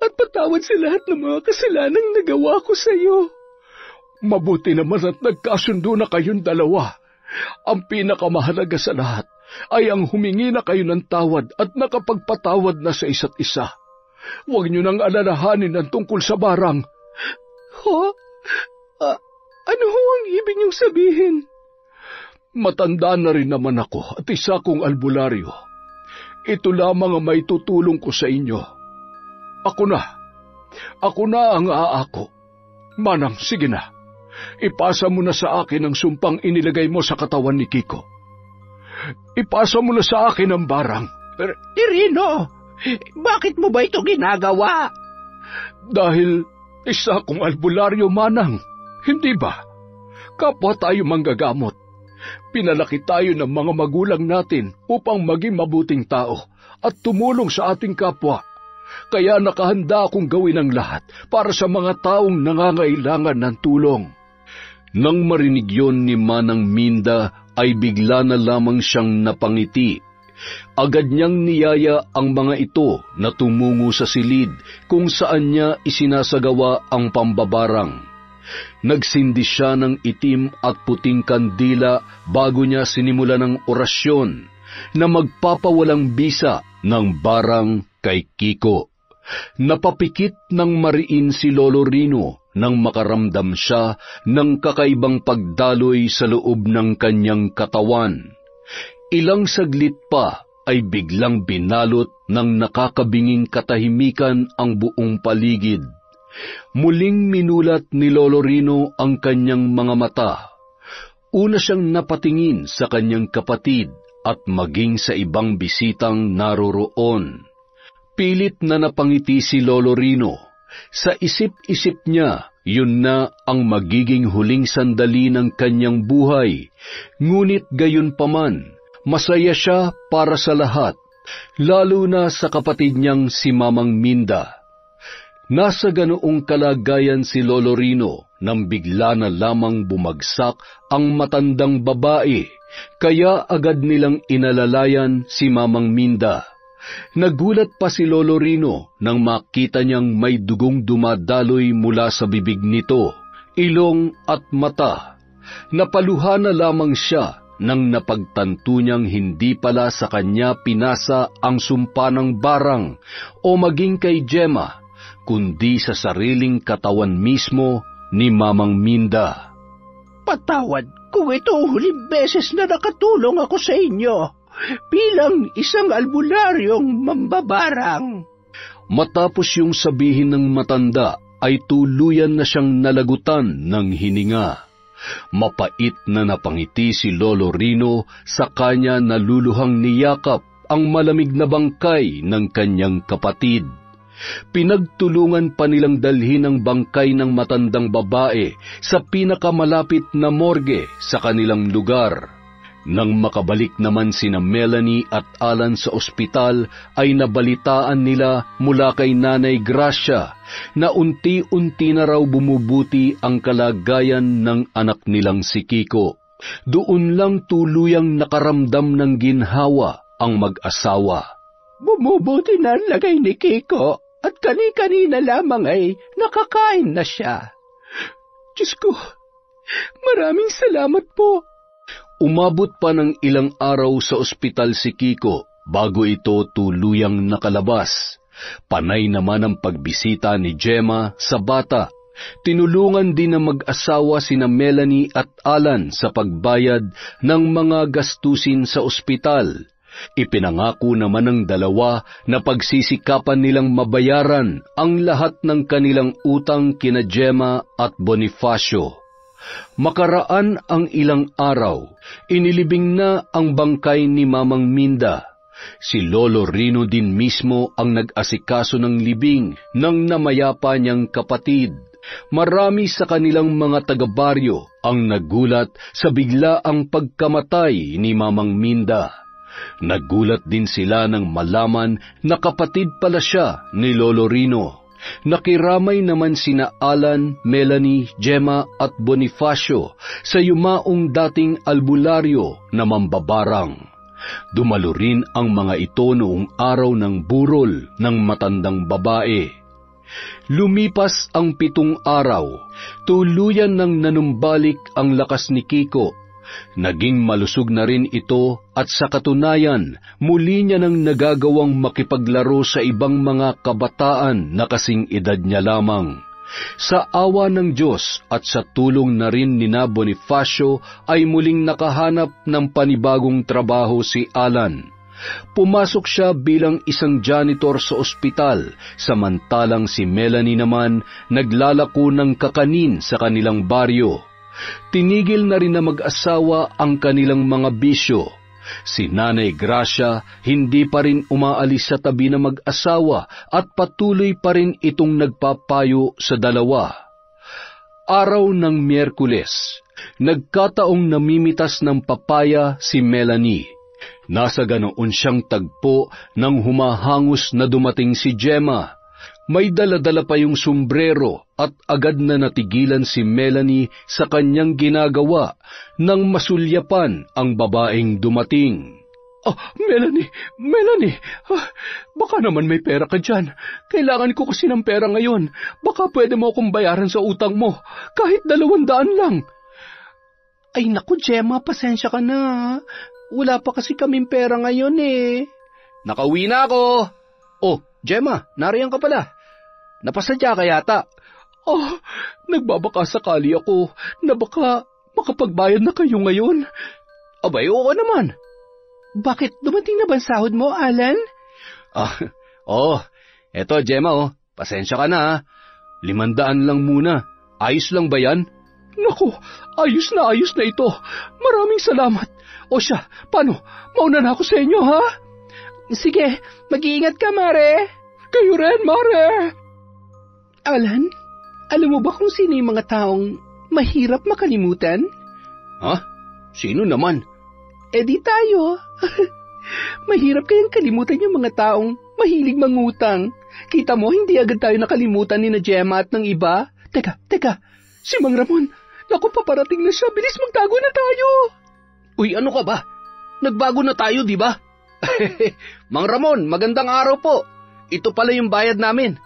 At patawad sa lahat ng mga kasalanang nagawa ko sa iyo. Mabuti naman at nagkasundo na kayong dalawa. Ang pinakamahalaga sa lahat ay ang humingi na kayo ng tawad at nakapagpatawad na sa isa't isa. Huwag niyo nang alalahanin ang tungkol sa barang. Ano ho ang ibig niyong sabihin? Matanda na rin naman ako at isa kong albularyo. Ito lamang ang may tutulong ko sa inyo. Ako na ang aako. Manang, sige na. Ipasa mo na sa akin ang sumpang inilagay mo sa katawan ni Kiko. Ipasa mo na sa akin ang barang. Irino, bakit mo ba ito ginagawa? Dahil isa kong albularyo, Manang. Hindi ba? Kapwa tayo manggagamot. Pinalaki tayo ng mga magulang natin upang maging mabuting tao at tumulong sa ating kapwa. Kaya nakahanda akong gawin ang lahat para sa mga taong nangangailangan ng tulong. Nang marinig yon ni Manang Minda ay bigla na lamang siyang napangiti. Agad niyang niyaya ang mga ito na tumungo sa silid kung saan niya isinasagawa ang pambabarang. Nagsindi siya ng itim at puting kandila bago niya sinimula ng orasyon na magpapawalang bisa ng barang kay Kiko. Napapikit ng mariin si Lolo Rino nang makaramdam siya ng kakaibang pagdaloy sa loob ng kanyang katawan. Ilang saglit pa ay biglang binalot ng nakakabinging katahimikan ang buong paligid. Muling minulat ni Lolo Rino ang kanyang mga mata. Una siyang napatingin sa kanyang kapatid at maging sa ibang bisitang naroroon. Pilit na napangiti si Lolo Rino. Sa isip-isip niya, yun na ang magiging huling sandali ng kanyang buhay. Ngunit gayunpaman, masaya siya para sa lahat, lalo na sa kapatid niyang si Mamang Minda. Nasa ganoong kalagayan si Lolo Rino nang bigla na lamang bumagsak ang matandang babae, kaya agad nilang inalalayan si Mamang Minda. Nagulat pa si Lolo Rino nang makita niyang may dugong dumadaloy mula sa bibig nito, ilong at mata. Napaluha na lamang siya nang napagtanto niyang hindi pala sa kanya pinasa ang sumpa ng barang o maging kay Gemma, kundi sa sariling katawan mismo ni Mamang Minda. Patawad kung ito huling beses na nakatulong ako sa inyo bilang isang albularyong mambabarang. Matapos yung sabihin ng matanda, ay tuluyan na siyang nalagutan ng hininga. Mapait na napangiti si Lolo Rino sa kanya naluluhang niyakap ang malamig na bangkay ng kanyang kapatid. Pinagtulungan pa nilang dalhin ang bangkay ng matandang babae sa pinakamalapit na morgue sa kanilang lugar. Nang makabalik naman sina Melanie at Alan sa ospital, ay nabalitaan nila mula kay Nanay Gracia na unti-unti na raw bumubuti ang kalagayan ng anak nilang si Kiko. Doon lang tuluyang nakaramdam ng ginhawa ang mag-asawa. Bumubuti na ang lagay ni Kiko at kani-kanina lamang ay nakakain na siya. Diyos ko, maraming salamat po. Umabot pa ng ilang araw sa ospital si Kiko bago ito tuluyang nakalabas. Panay naman ang pagbisita ni Gemma sa bata. Tinulungan din ng mag-asawa sina Melanie at Alan sa pagbayad ng mga gastusin sa ospital. Ipinangako naman ng dalawa na pagsisikapan nilang mabayaran ang lahat ng kanilang utang kina Gemma at Bonifacio. Makaraan ang ilang araw, inilibing na ang bangkay ni Mamang Minda. Si Lolo Rino din mismo ang nag-asikaso ng libing ng namayapa niyang kapatid. Marami sa kanilang mga taga-baryo ang nagulat sa biglaang pagkamatay ni Mamang Minda. Nagulat din sila nang malaman na kapatid pala siya ni Lolo Rino. Nakiramay naman sina Alan, Melanie, Gemma at Bonifacio sa yumaong dating albularyo na mambabarang. Dumalo rin ang mga ito noong araw ng burol ng matandang babae. Lumipas ang 7 araw, tuluyan nang nanumbalik ang lakas ni Kiko. Naging malusog na rin ito at sa katunayan, muli niya nang nagagawang makipaglaro sa ibang mga kabataan na kasing edad niya lamang. Sa awa ng Diyos at sa tulong na rin ni Bonifacio ay muling nakahanap ng panibagong trabaho si Alan. Pumasok siya bilang isang janitor sa ospital, samantalang si Melanie naman naglalako ng kakanin sa kanilang baryo. Tinigil na rin na mag-asawa ang kanilang mga bisyo. Si Nanay Gracia hindi pa rin umaalis sa tabi na mag-asawa at patuloy pa rin itong nagpapayo sa dalawa. Araw ng Miyerkules, nagkataong namimitas ng papaya si Melanie. Nasa ganoon siyang tagpo nang humahangos na dumating si Gemma. May dala-dala pa yung sombrero at agad na natigilan si Melanie sa kanyang ginagawa nang masulyapan ang babaeng dumating. Melanie, baka naman may pera ka dyan. Kailangan ko kasi ng pera ngayon. Baka pwede mo akong bayaran sa utang mo, kahit 200 lang. Ay naku, Gemma, pasensya ka na. Wala pa kasi kaming pera ngayon eh. Nakauwi na ako. Oh, Gemma, nariyan ka pala. Napasadya ka yata. Nagbabaka sakali ako na baka makapagbayad na kayo ngayon. Abay, oo naman. Bakit? Dumating na ba ang sahod mo, Alan? Eto Gemma, pasensya ka na. 500 lang muna. Ayos lang ba yan? Naku, ayos na ito. Maraming salamat. O siya, paano? Mauna na ako sa inyo, ha? Sige, mag-iingat ka, Mare. Kayo rin, Mare. Alan, alam mo ba kung sino yung mga taong mahirap makalimutan? Ha? Sino naman? Di tayo. Mahirap kayang kalimutan yung mga taong mahilig mangutang. Kita mo, hindi agad tayo nakalimutan ni na Gemma at ng iba. Teka, si Mang Ramon. Naku, paparating na siya. Bilis, magtago na tayo. Uy, ano ka ba? Nagbago na tayo, di ba? Mang Ramon, magandang araw po. Ito pala yung bayad namin.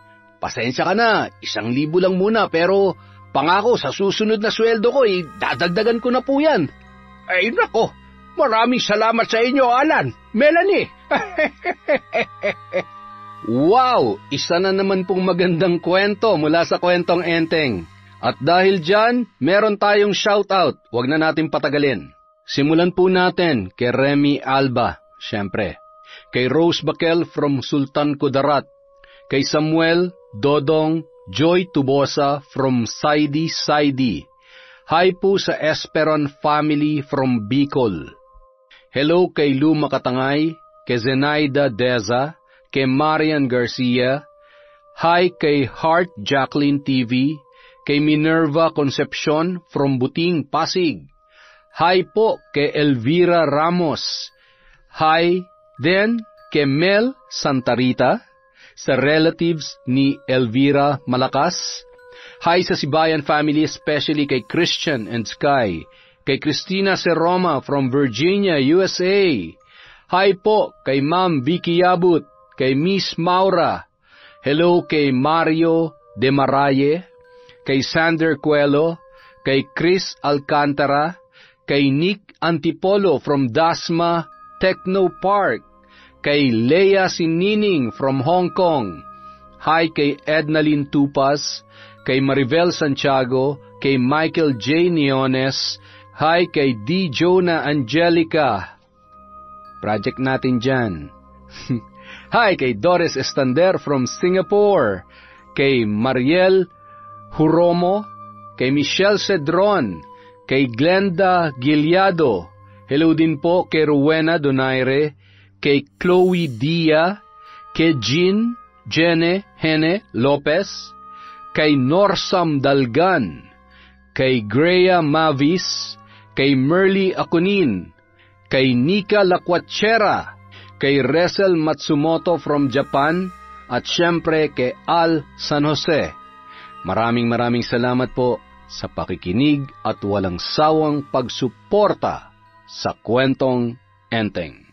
Pasensya ka na, 1,000 lang muna, pero pangako sa susunod na sweldo ko, dadagdagan ko na po yan. Ay nako, maraming salamat sa inyo, Alan. Melanie. Wow, isa na naman pong magandang kwento mula sa Kwentong Enteng. At dahil dyan, meron tayong shoutout. Huwag na natin patagalin. Simulan po natin kay Remy Alba, syempre. Kay Rose Bakel from Sultan Kudarat. Kay Samuel, Dodong, Joy Tubosa from Saidi. Hi po sa Esperon family from Bicol. Hello kay Lou Makatangay, kay Zenaida Deza, kay Marian Garcia. Hi kay Heart Jacqueline TV, kay Minerva Concepcion from Buting, Pasig. Hi po kay Elvira Ramos. Hi din kay Mel Santarita, sa relatives ni Elvira Malakas. Hi sa Sibayan family, especially kay Christian and Sky. Kay Christina Seroma from Virginia, USA. Hi po kay Ma'am Vicky Yabut, kay Miss Maura. Hello kay Mario De Maraye, kay Sander Cuelo, kay Chris Alcantara, kay Nick Antipolo from Dasma Techno Park, kay Leia Sinining from Hong Kong. Hi kay Ednalyn Tupas, kay Maribel Santiago, kay Michael J. Neones. Hi kay D. Jonah Angelica. Project natin dyan. Hi kay Doris Estander from Singapore, kay Mariel Huromo, kay Michelle Cedron, kay Glenda Gileado. Hello din po kay Rowena Donaire, kay Chloe Dia, kay Jene Lopez, kay Norsam Dalgan, kay Greya Mavis, kay Merly Akunin, kay Nika Lacuachera, kay Resel Matsumoto from Japan, at syempre kay Al San Jose. Maraming salamat po sa pakikinig at walang sawang pagsuporta sa Kwentong Enteng.